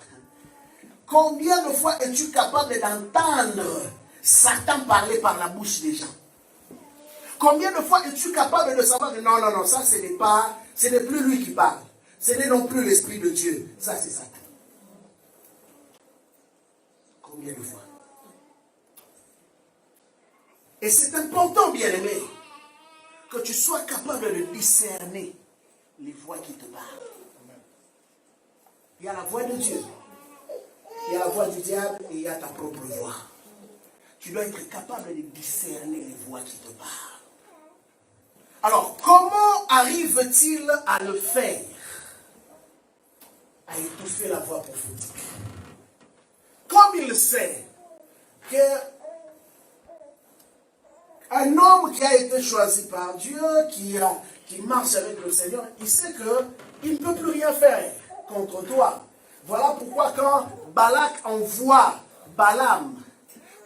Combien de fois es-tu capable d'entendre Satan parler par la bouche des gens? Combien de fois es-tu capable de savoir que non, ça ce n'est plus lui qui parle. Ce n'est non plus l'Esprit de Dieu. Ça c'est Satan. Combien de fois? Et c'est important, bien-aimé, que tu sois capable de discerner les voix qui te parlent. Il y a la voix de Dieu, il y a la voix du diable et il y a ta propre voix. Tu dois être capable de discerner les voix qui te parlent. Alors, comment arrive-t-il à le faire? À étouffer la voix prophétique. Comme il sait qu'un homme qui a été choisi par Dieu, qui marche avec le Seigneur, il sait qu'il ne peut plus rien faire contre toi. Voilà pourquoi quand Balak envoie Balaam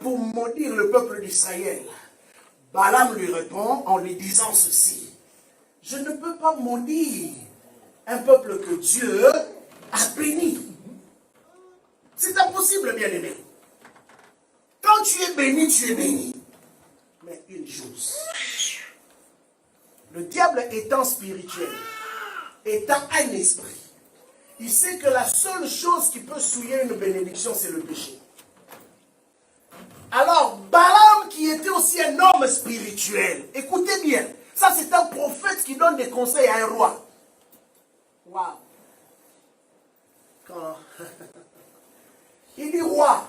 pour maudire le peuple d'Israël, Balaam lui répond en lui disant ceci: je ne peux pas maudire un peuple que Dieu a béni. C'est impossible, bien-aimé. Quand tu es béni, tu es béni. Mais une chose, le diable étant spirituel, étant un esprit, il sait que la seule chose qui peut souiller une bénédiction, c'est le péché. Alors, Balaam, qui était aussi un homme spirituel, écoutez bien, ça c'est un prophète qui donne des conseils à un roi. Waouh! Il dit, roi,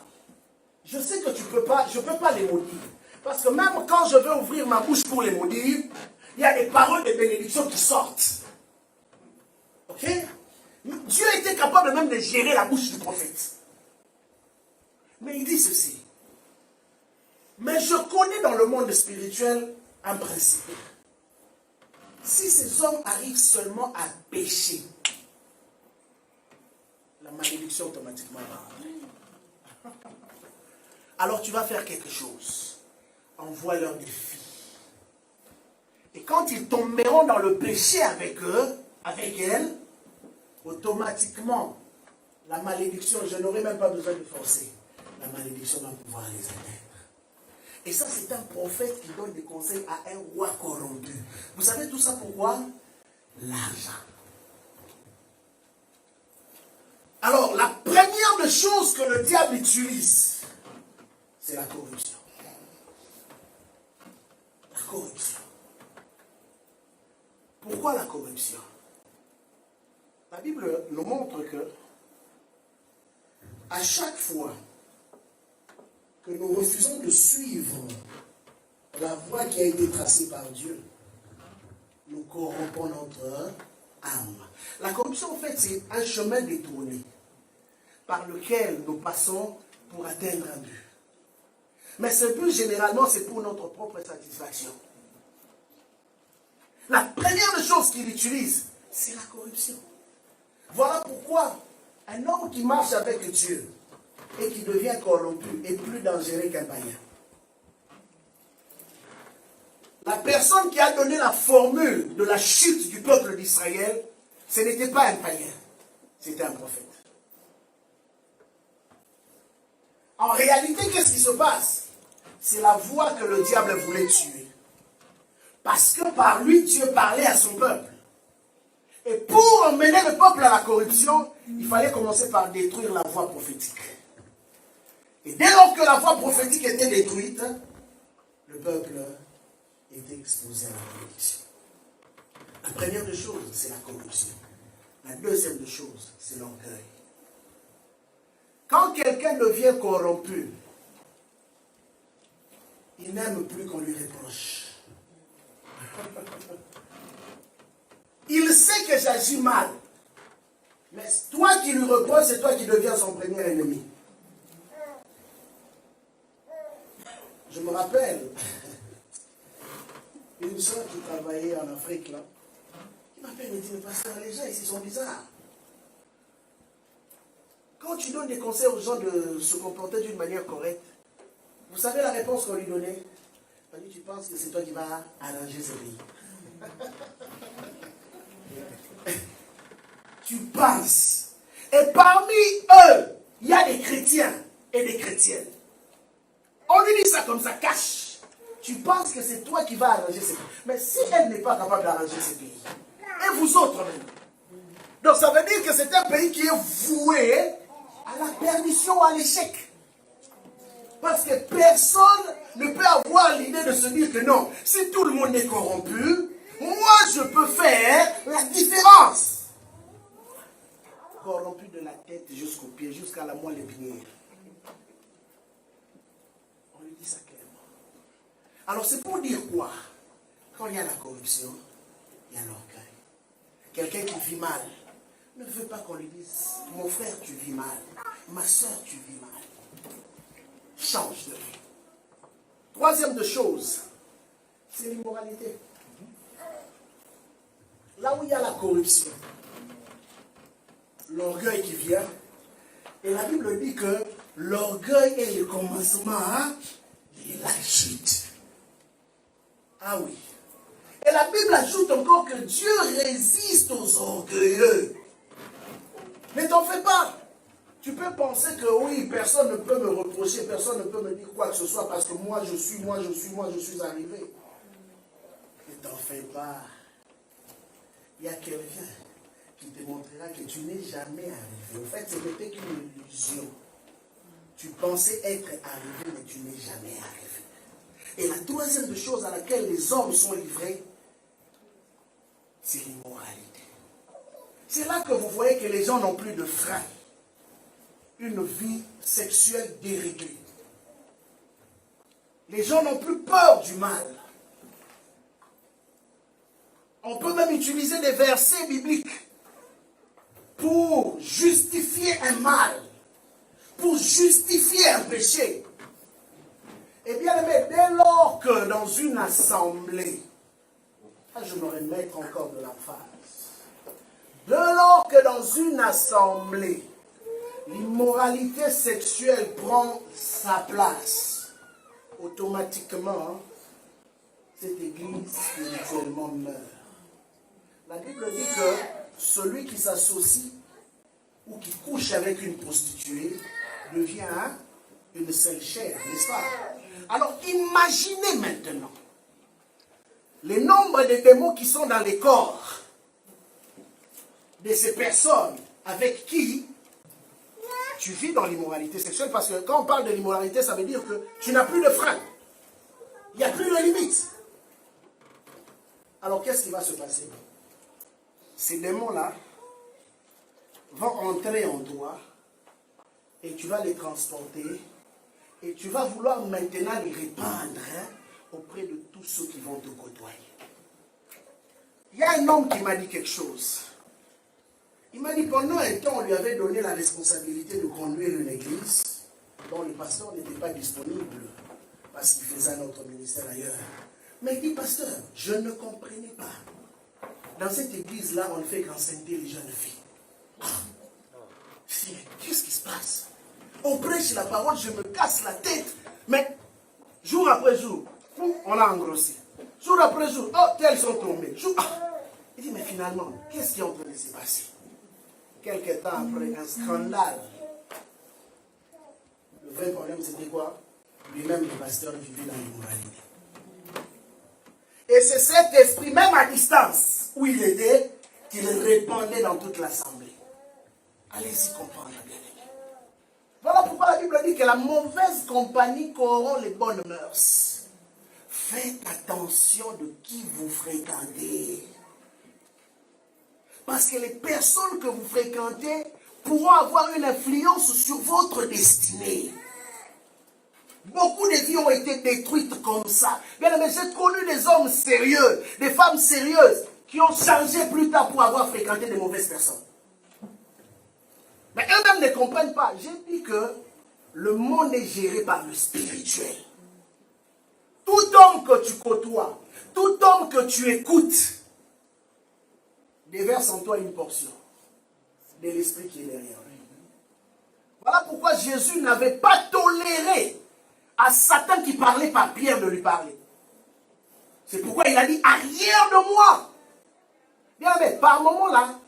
je sais que je ne peux pas les maudire. Parce que même quand je vais ouvrir ma bouche pour les maudire, il y a des paroles de bénédiction qui sortent. Ok? Dieu était capable même de gérer la bouche du prophète. Mais il dit ceci. Mais je connais dans le monde spirituel un principe. Si ces hommes arrivent seulement à pécher, la malédiction automatiquement va rentrer. Alors tu vas faire quelque chose. Envoie-leur des filles. Et quand ils tomberont dans le péché avec eux, avec elles, automatiquement, la malédiction, je n'aurai même pas besoin de forcer. La malédiction va pouvoir les atteindre. Et ça, c'est un prophète qui donne des conseils à un roi corrompu. Vous savez tout ça pourquoi? L'argent. Alors, la première des choses que le diable utilise, c'est la corruption. La corruption. Pourquoi la corruption? La Bible nous montre que à chaque fois que nous refusons de suivre la voie qui a été tracée par Dieu, nous corrompons notre âme. La corruption, en fait, c'est un chemin détourné par lequel nous passons pour atteindre un but. Mais ce but, généralement, c'est pour notre propre satisfaction. La première des choses qu'il utilise, c'est la corruption. Voilà pourquoi un homme qui marche avec Dieu et qui devient corrompu est plus dangereux qu'un païen. La personne qui a donné la formule de la chute du peuple d'Israël, ce n'était pas un païen, c'était un prophète. En réalité, qu'est-ce qui se passe? C'est la voie que le diable voulait tuer. Parce que par lui, Dieu parlait à son peuple. Et pour emmener le peuple à la corruption, il fallait commencer par détruire la voie prophétique. Et dès lors que la voie prophétique était détruite, le peuple était exposé à la corruption. La première des choses, c'est la corruption. La deuxième des choses, c'est l'orgueil. Quand quelqu'un devient corrompu, il n'aime plus qu'on lui reproche. Il sait que j'agis mal. Mais toi qui lui reproches, c'est toi qui deviens son premier ennemi. Je me rappelle une soeur qui travaillait en Afrique, là, qui m'appelle et dit, mais pasteur, les gens ici sont bizarres. Quand tu donnes des conseils aux gens de se comporter d'une manière correcte, vous savez la réponse qu'on lui donnait? On dit, tu penses que c'est toi qui vas arranger ce pays. Tu penses. Et parmi eux, il y a des chrétiens et des chrétiennes. On lui dit ça comme ça, cache. Tu penses que c'est toi qui vas arranger ce pays. Mais si elle n'est pas capable d'arranger ce pays, et vous autres même. Donc ça veut dire que c'est un pays qui est voué à la perdition, à l'échec. Parce que personne ne peut avoir l'idée de se dire que non, si tout le monde est corrompu, moi je peux faire la différence. Corrompu de la tête jusqu'aux pieds, jusqu'à la moelle épinière. On lui dit ça clairement. Alors c'est pour dire quoi? Quand il y a la corruption, il y a l'orgueil. Quelqu'un qui vit mal ne veut pas qu'on lui dise, mon frère tu vis mal, ma soeur tu vis mal. Change de vie. Troisième de chose, c'est l'immoralité. Là où il y a la corruption, l'orgueil qui vient, et la Bible dit que l'orgueil est le commencement de la chute. Ah oui. Et la Bible ajoute encore que Dieu résiste aux orgueilleux. Ne t'en fais pas. Tu peux penser que oui, personne ne peut me reprocher, personne ne peut me dire quoi que ce soit parce que moi je suis arrivé. Ne t'en fais pas. Il y a quelqu'un qui te montrera que tu n'es jamais arrivé. En fait, ce n'était qu'une illusion. Tu pensais être arrivé, mais tu n'es jamais arrivé. Et la troisième des choses à laquelle les hommes sont livrés, c'est l'immoralité. C'est là que vous voyez que les gens n'ont plus de frein. Une vie sexuelle déréglée. Les gens n'ont plus peur du mal. On peut même utiliser des versets bibliques pour justifier un mal, pour justifier un péché. Eh bien, dès lors que dans une assemblée, je me remets encore de l'emphase, dès lors que dans une assemblée, l'immoralité sexuelle prend sa place, automatiquement, cette église spirituellement meurt. La Bible dit que celui qui s'associe ou qui couche avec une prostituée devient une seule chair, n'est-ce pas? Alors imaginez maintenant le nombre de démons qui sont dans les corps de ces personnes avec qui tu vis dans l'immoralité sexuelle parce que quand on parle de l'immoralité, ça veut dire que tu n'as plus de frein. Il n'y a plus de limite. Alors qu'est-ce qui va se passer? Ces démons-là vont entrer en toi et tu vas les transporter et tu vas vouloir maintenant les répandre auprès de tous ceux qui vont te côtoyer. Il y a un homme qui m'a dit quelque chose. Il m'a dit pendant un temps, on lui avait donné la responsabilité de conduire une église dont le pasteur n'était pas disponible parce qu'il faisait un autre ministère ailleurs. Mais il dit, pasteur, je ne comprenais pas. Dans cette église-là, on ne fait qu'enseigner les jeunes filles. Je dis, qu'est-ce qui se passe? On prêche la parole, je me casse la tête. Mais jour après jour, on a engrossé. Jour après jour, oh, tels sont tombés. Il dit, mais finalement, qu'est-ce qui est en train de se passer? Quelques temps après, un scandale. Le vrai problème, c'était quoi? Lui-même, le pasteur, vivait dans l'immoralité. Et c'est cet esprit, même à distance, où il était, qu'il répandait dans toute l'assemblée. Allez-y comprendre, bien aimé. Voilà pourquoi la Bible dit que la mauvaise compagnie corrompt les bonnes mœurs. Faites attention de qui vous fréquentez. Parce que les personnes que vous fréquentez pourront avoir une influence sur votre destinée. Beaucoup de vies ont été détruites comme ça. Bien aimé, j'ai connu des hommes sérieux, des femmes sérieuses qui ont changé plus tard pour avoir fréquenté de mauvaises personnes. Mais eux-mêmes ne comprennent pas. J'ai dit que le monde est géré par le spirituel. Tout homme que tu côtoies, tout homme que tu écoutes, déverse en toi une portion de l'esprit qui est derrière lui. Voilà pourquoi Jésus n'avait pas toléré à Satan qui parlait par Pierre de lui parler. C'est pourquoi il a dit, arrière de moi. Bien, mais par moment là,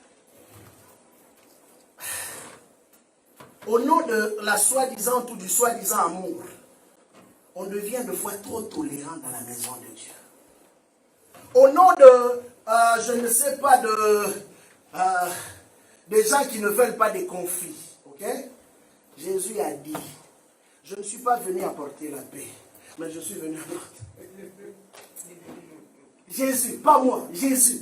au nom de la soi-disant ou du soi-disant amour, on devient de fois trop tolérant dans la maison de Dieu. Au nom de, je ne sais pas, des gens qui ne veulent pas des conflits. Ok? Jésus a dit, je ne suis pas venu apporter la paix, mais je suis venu apporter. Jésus, pas moi, Jésus.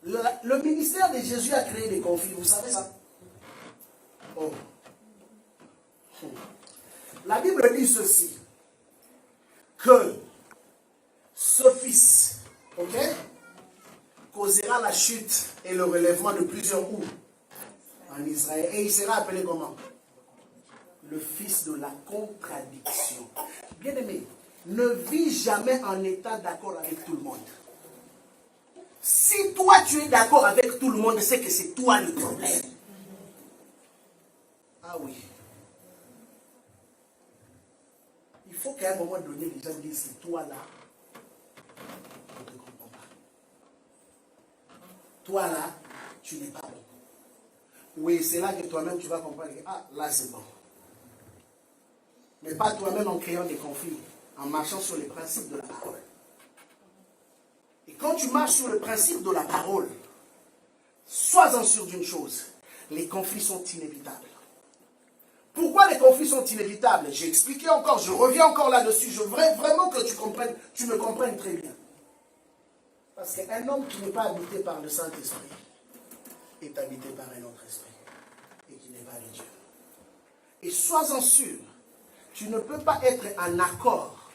Le ministère de Jésus a créé des conflits, vous savez ça? Oh. La Bible dit ceci, que ce fils, ok, causera la chute et le relèvement de plusieurs coups en Israël. Et il sera appelé comment? Le fils de la contradiction. Bien aimé, ne vis jamais en état d'accord avec tout le monde. Si toi tu es d'accord avec tout le monde, c'est que c'est toi le problème. Ah oui. Il faut qu'à un moment donné, les gens disent, c'est toi là, on ne te comprend pas. Toi là, tu n'es pas bon. Oui, c'est là que toi-même tu vas comprendre que, ah, là c'est bon. Mais pas toi-même en créant des conflits, en marchant sur les principes de la parole. Et quand tu marches sur le principe de la parole, sois-en sûr d'une chose, les conflits sont inévitables. Pourquoi les conflits sont inévitables? J'ai expliqué encore, je reviens encore là-dessus. Je voudrais vraiment que tu me comprennes très bien. Parce qu'un homme qui n'est pas habité par le Saint-Esprit est habité par un autre esprit. Et qui n'est pas de Dieu. Et sois-en sûr, tu ne peux pas être en accord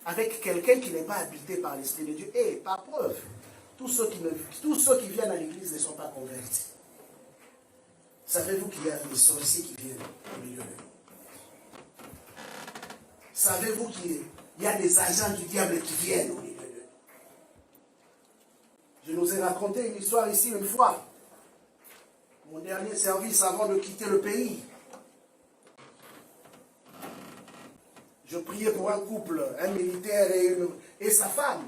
avec quelqu'un qui n'est pas habité par l'Esprit de Dieu. Et par preuve, tous ceux qui viennent à l'église ne sont pas convertis. Savez-vous qu'il y a des sorciers qui viennent au milieu de nous? Savez-vous qu'il y a des agents du diable qui viennent au milieu de nous? Je nous ai raconté une histoire ici une fois. Mon dernier service avant de quitter le pays. Je priais pour un couple, un militaire et sa femme.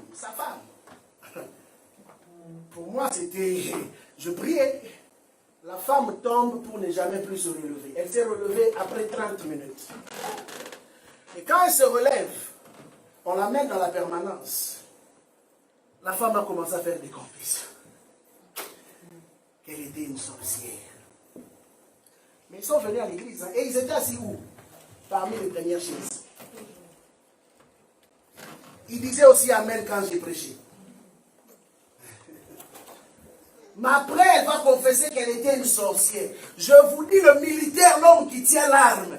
Pour moi, c'était... Je priais. La femme tombe pour ne jamais plus se relever. Elle s'est relevée après 30 minutes. Et quand elle se relève, on l'amène dans la permanence. La femme a commencé à faire des confessions. Qu'elle était une sorcière. Mais ils sont venus à l'église. Hein, et ils étaient assis où? Parmi les premières chaises. Ils disaient aussi Amen quand j'ai prêché. Mais après, elle va confesser qu'elle était une sorcière. Je vous dis, le militaire, l'homme qui tient l'arme,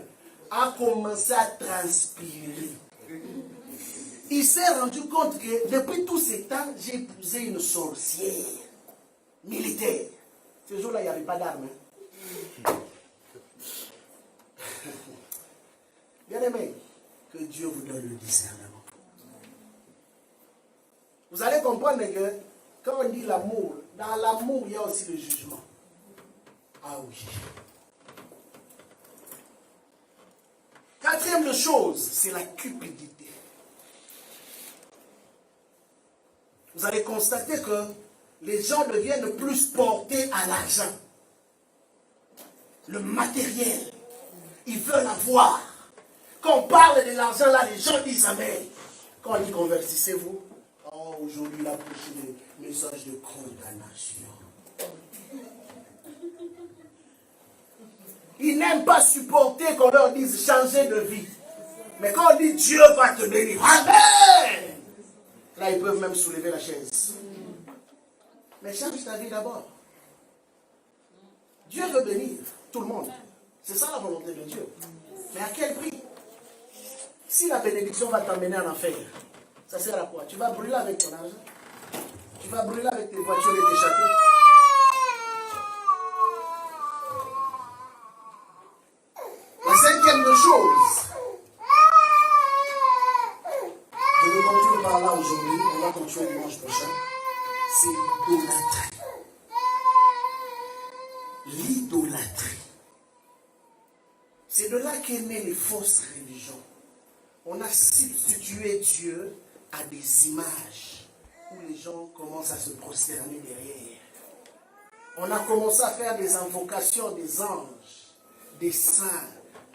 a commencé à transpirer. Il s'est rendu compte que depuis tous ces temps, j'ai épousé une sorcière militaire. Ce jour-là, il n'y avait pas d'arme. Bien aimé, que Dieu vous donne le discernement. Vous allez comprendre que quand on dit l'amour, dans l'amour, il y a aussi le jugement. Ah oui. Quatrième chose, c'est la cupidité. Vous allez constater que les gens deviennent plus portés à l'argent. Le matériel. Ils veulent avoir. Quand on parle de l'argent, là, les gens disent Amen. Quand on dit convertissez-vous, oh, aujourd'hui, il a prêché des messages de condamnation. Ils n'aiment pas supporter qu'on leur dise changer de vie. Mais quand on dit Dieu va te bénir, Amen. Là, ils peuvent même soulever la chaise. Mais change ta vie d'abord. Dieu veut bénir tout le monde. C'est ça la volonté de Dieu. Mais à quel prix? Si la bénédiction va t'emmener en enfer, ça sert à quoi? Tu vas brûler avec ton argent. Tu vas brûler avec tes voitures et tes châteaux. La cinquième chose, je vais conclure par là aujourd'hui, on va continuer dimanche prochain, c'est l'idolâtrie. L'idolâtrie. C'est de là qu'est née les fausses religions. On a substitué Dieu à des images où les gens commencent à se prosterner derrière. On a commencé à faire des invocations des anges, des saints.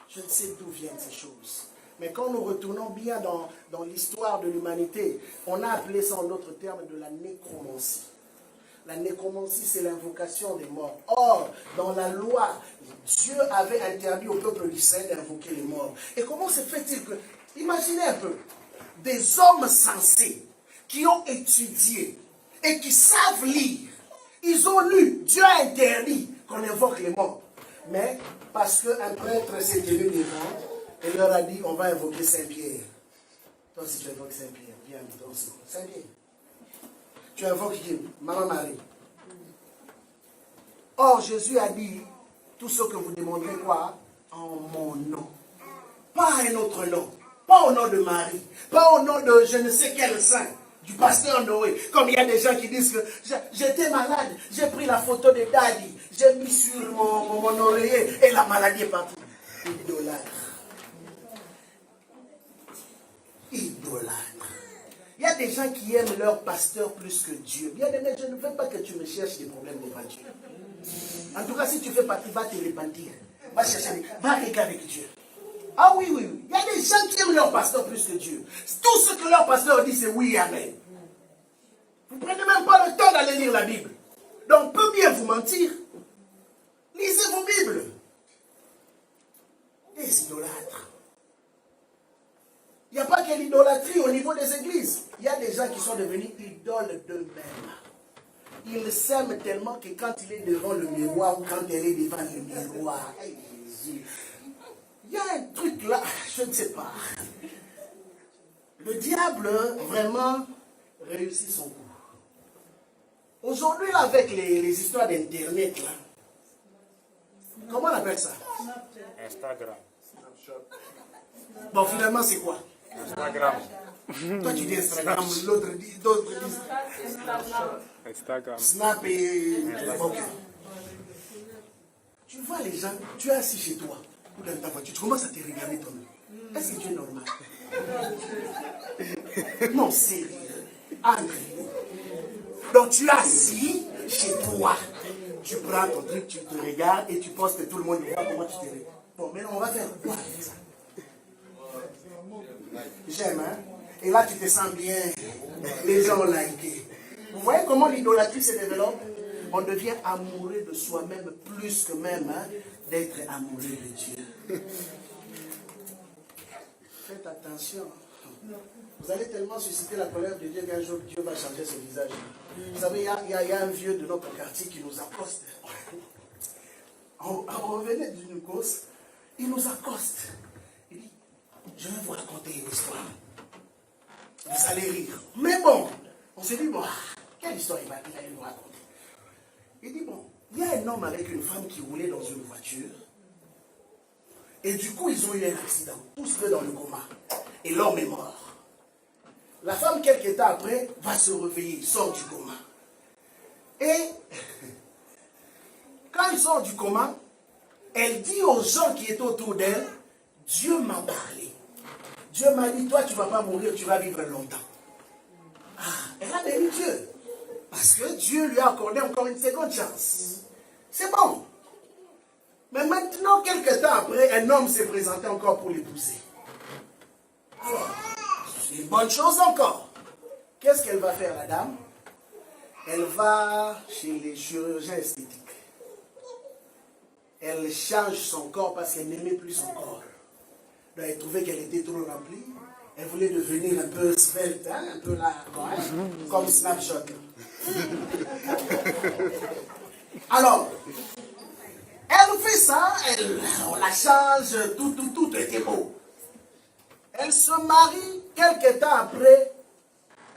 Je ne sais d'où viennent ces choses. Mais quand nous retournons bien dans l'histoire de l'humanité, on a appelé ça en d'autres termes de la nécromancie. La nécromancie, c'est l'invocation des morts. Or, dans la loi, Dieu avait interdit au peuple d'Israël d'invoquer les morts. Et comment se fait-il que, imaginez un peu, des hommes sensés qui ont étudié et qui savent lire, ils ont lu, Dieu a interdit qu'on invoque les morts. Mais parce qu'un prêtre s'est tenu devant et leur a dit, on va invoquer Saint-Pierre. Toi, si tu invoques Saint-Pierre, viens, Saint-Pierre. Tu invoques qui? Maman Marie. Or, Jésus a dit, tout ce que vous demanderez quoi? En mon nom. Pas un autre nom. Pas au nom de Marie. Pas au nom de je ne sais quel saint. Du pasteur Noé. Comme il y a des gens qui disent que j'étais malade. J'ai pris la photo de Daddy. J'ai mis sur mon oreiller. Et la maladie est partie. Idolâtre. Idolâtre. Il y a des gens qui aiment leur pasteur plus que Dieu. Bien aimé, je ne veux pas que tu me cherches des problèmes devant Dieu. En tout cas, si tu fais partie, va te repentir. Va chercher, va régler avec Dieu. Ah oui, oui, oui. Il y a des gens qui aiment leur pasteur plus que Dieu. Tout ce que leur pasteur dit, c'est oui, amen. Vous ne prenez même pas le temps d'aller lire la Bible. Donc, on peut bien vous mentir. Lisez vos Bibles. Les idolâtres. Il n'y a pas que l'idolâtrie au niveau des églises. Il y a des gens qui sont devenus idoles d'eux-mêmes. Ils s'aiment tellement que quand il est devant le miroir ou quand elle est devant le miroir, il y a un truc là, je ne sais pas. Le diable vraiment réussit son coup. Aujourd'hui, là, avec les histoires d'Internet, là, comment on appelle ça? Instagram. Bon, finalement, c'est quoi? Instagram. Toi, tu dis Instagram, l'autre dit, d'autres disent Instagram. Snap et... Ok. Tu vois les gens, tu es assis chez toi, ou dans ta voiture, tu commences à te regarder toi-même. Est-ce que tu es normal? Non, sérieux. Entre-nous. Donc tu es assis chez toi. Tu prends ton truc, tu te regardes et tu penses que tout le monde voit comment tu te regardes. Bon, maintenant on va faire quoi avec ça? J'aime, hein? Et là tu te sens bien. Les gens ont liké. Vous voyez comment l'idolâtrie se développe? On devient amoureux de soi-même plus que même. Hein? d'être amoureux de Dieu. Faites attention. Vous allez tellement susciter la colère de Dieu qu'un jour Dieu va changer son visage. Vous savez, il y a un vieux de notre quartier qui nous accoste. On revenait d'une course, il nous accoste. Il dit, je vais vous raconter une histoire. Vous allez rire. Mais bon, on s'est dit, bon, quelle histoire il va nous raconter? Il dit, bon, il y a un homme avec une femme qui roulait dans une voiture. Et du coup, ils ont eu un accident. Tous deux dans le coma. Et l'homme est mort. La femme, quelques temps après, va se réveiller, sort du coma. Et quand il sort du coma, elle dit aux gens qui étaient autour d'elle, Dieu m'a parlé. Dieu m'a dit, toi, tu ne vas pas mourir, tu vas vivre longtemps. Ah, elle a béni Dieu. Parce que Dieu lui a accordé encore une seconde chance. C'est bon. Mais maintenant, quelques temps après, un homme s'est présenté encore pour l'épouser. Alors, c'est une bonne chose encore. Qu'est-ce qu'elle va faire, la dame? Elle va chez les chirurgiens esthétiques. Elle change son corps parce qu'elle n'aimait plus son corps. Donc, elle trouvait qu'elle était trop remplie. Elle voulait devenir un peu svelte, hein, un peu là, hein, comme Snapshot. Alors, elle fait ça, on la change, tout était beau. Elle se marie, quelques temps après,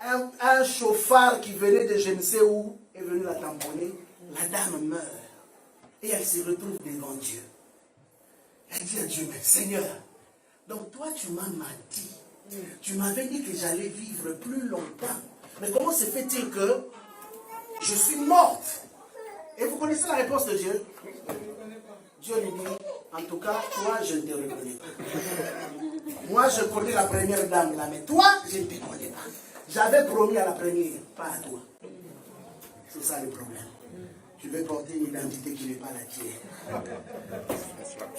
un chauffard qui venait de je ne sais où est venu la tamponner. La dame meurt. Et elle se retrouve devant Dieu. Elle dit à Dieu, mais Seigneur, donc toi tu m'as menti. Tu m'avais dit que j'allais vivre plus longtemps. Mais comment se fait-il que je suis morte? Et vous connaissez la réponse de Dieu? Dieu lui dit, en tout cas, toi, je ne te reconnais pas. Moi, je connais la première dame là, mais toi, je ne te connais pas. J'avais promis à la première, pas à toi. C'est ça le problème. Tu veux porter une identité qui n'est pas la tienne.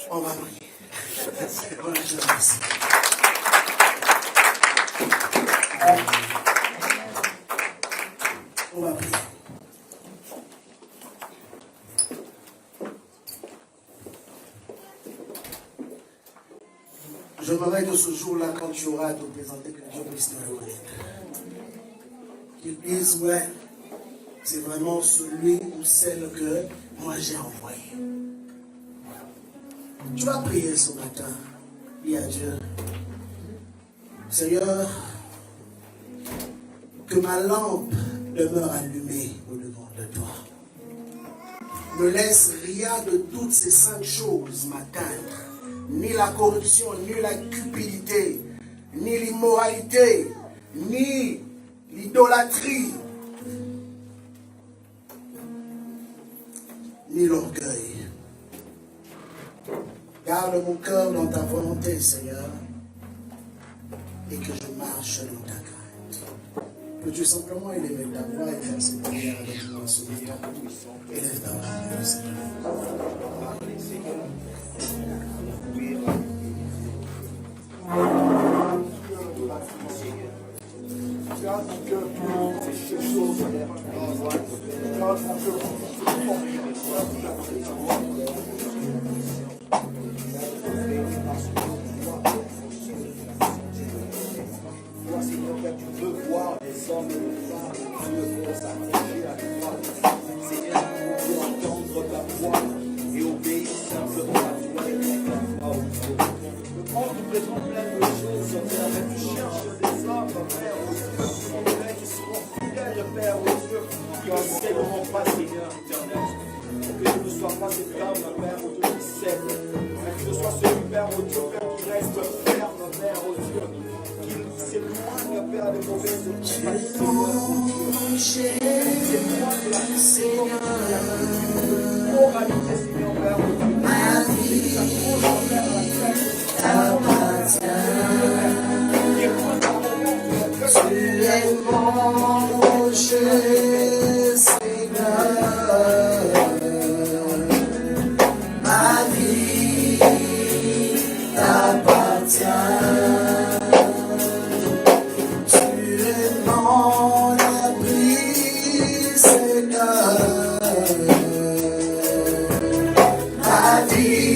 On va prier. On va remercie. On va prier. Je voudrais que ce jour-là, quand tu auras à te présenter, que Dieu puisse te reconnaître. Qu'il dise, ouais, c'est vraiment celui ou celle que moi j'ai envoyé. Tu vas prier ce matin. Dis à Dieu, Seigneur, que ma lampe demeure allumée au-devant de toi. Ne laisse rien de toutes ces 5 choses m'atteindre. Ni la corruption, ni la cupidité, ni l'immoralité, ni l'idolâtrie, ni l'orgueil. Garde mon cœur dans ta volonté, Seigneur, et que je marche dans ta crainte. Peux-tu simplement élever ta voix et faire cette prière avec moi ce matin? Élève ta voix, Seigneur. Garde mon cœur pour ces choses. Garde mon cœur pour toi, Seigneur, que tu veux voir les hommes et les femmes, tu veux s'attacher à toi. Seigneur, tu veux entendre ta voix et obéir simplement à toi et à ta voix. On te présente plein de choses, Père, mais tu cherches des hommes, Père, Père, qui seront fidèles, Père, aux Dieu, qui ne céderont pas, Seigneur éternel. Que je ne sois pas cet homme, Père, au Dieu qui cède, mais que je sois celui, Père, au Dieu, Père, qui reste ferme, Père, au Dieu, qui s'éloigne, Père, des mauvaises pratiques, s'éloigne de la moralité, Seigneur, Père, au Dieu, ma vie, Tu es mon rocher, Seigneur. Ma vie t'appartient. Tu es mon abri, Seigneur. Ma vie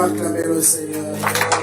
Acclamer le Seigneur.